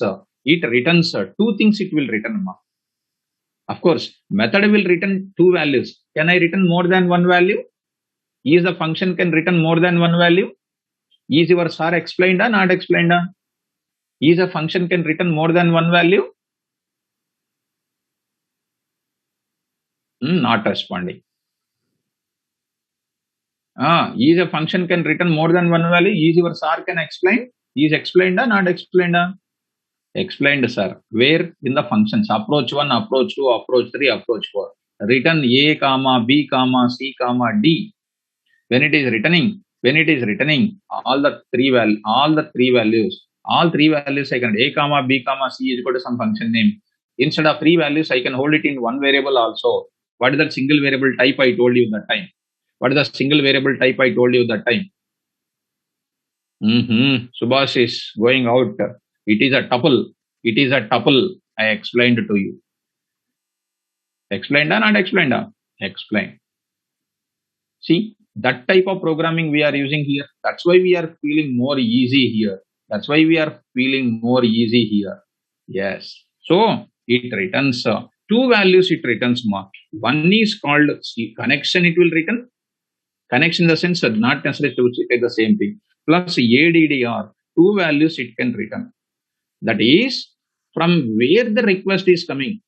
S1: Two things it will return. Of course, method will return two values. Can I return more than one value? Is the function can return more than one value? Is your sir explained or not explained? Is a function can return more than one value? Not responding. Is a function can return more than one value? Is your sir can explain? Is explained or not explained? Explained, sir. Where in the functions? Approach 1, approach 2, approach 3, approach 4. Return A, comma, B, comma, C, comma, D. When it is returning, all the three values, all three values I can A, comma, B, comma, C is equal to some function name. Instead of three values, I can hold it in one variable also. What is that single variable type I told you that time? What is the single variable type I told you that time? Subhash is going out. It is a tuple. It is a tuple. I explained to you. Explained or not explained? Explained. See, that type of programming we are using here. That's why we are feeling more easy here. That's why we are feeling more easy here. Yes. So it returns two values. It returns mark. One is called connection. It will return connection in the sense that not necessarily to take the same thing. Plus ADDR, two values it can return. That is from where the request is coming.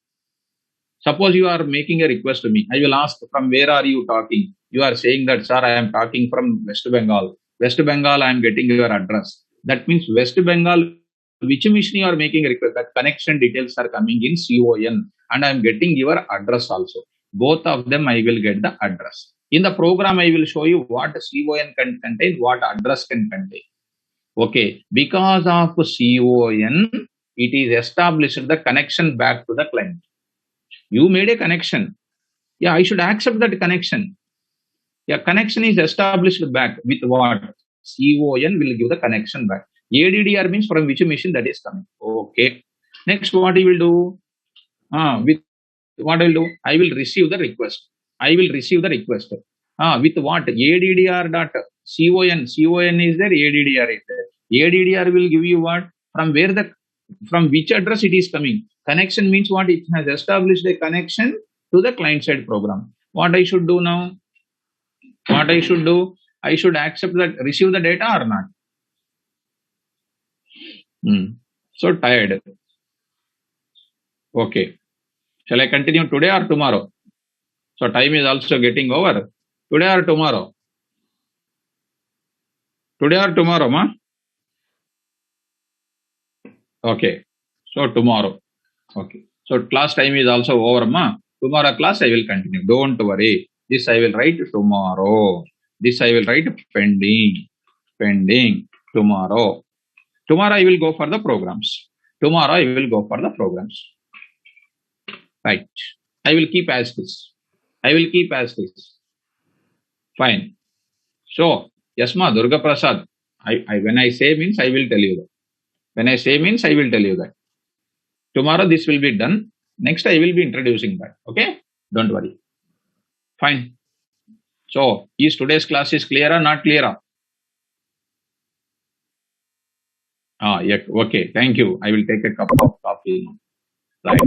S1: Suppose you are making a request to me. I will ask from where are you talking? You are saying that, sir, I am talking from West Bengal. West Bengal, I am getting your address. That means West Bengal, which mission you are making a request? That connection details are coming in CON and I am getting your address also. Both of them I will get the address. In the program, I will show you what CON can contain, what address can contain. Okay, because of CON, it is established the connection back to the client. You made a connection. Yeah, I should accept that connection. Yeah, connection is established back with what? CON will give the connection back. ADDR means from which machine that is coming. Okay. Next, what he will do? With what I will do? I will receive the request. I will receive the request. With what? ADDR dot CON. CON is there. ADDR is there. ADDR will give you what? From which address it is coming. Connection means what? It has established a connection to the client side program. What I should do now? What I should do? I should accept that, receive the data or not? So tired. Okay. Shall I continue today or tomorrow? So time is also getting over. Today or tomorrow? Today or tomorrow, ma? Okay. So tomorrow. Okay. So class time is also over, ma. Tomorrow class I will continue. Don't worry. This I will write tomorrow. This I will write pending. Pending. Tomorrow. Tomorrow I will go for the programs. Tomorrow I will go for the programs. Right. I will keep as this. I will keep as this. Fine. So, yes, ma, Durga Prasad. When I say means, I will tell you that. When I say means, I will tell you that. Tomorrow this will be done. Next, I will be introducing that. Okay? Don't worry. Fine. So, is today's class is clear or not clear? Yeah. Okay. Thank you. I will take a cup of coffee. Right.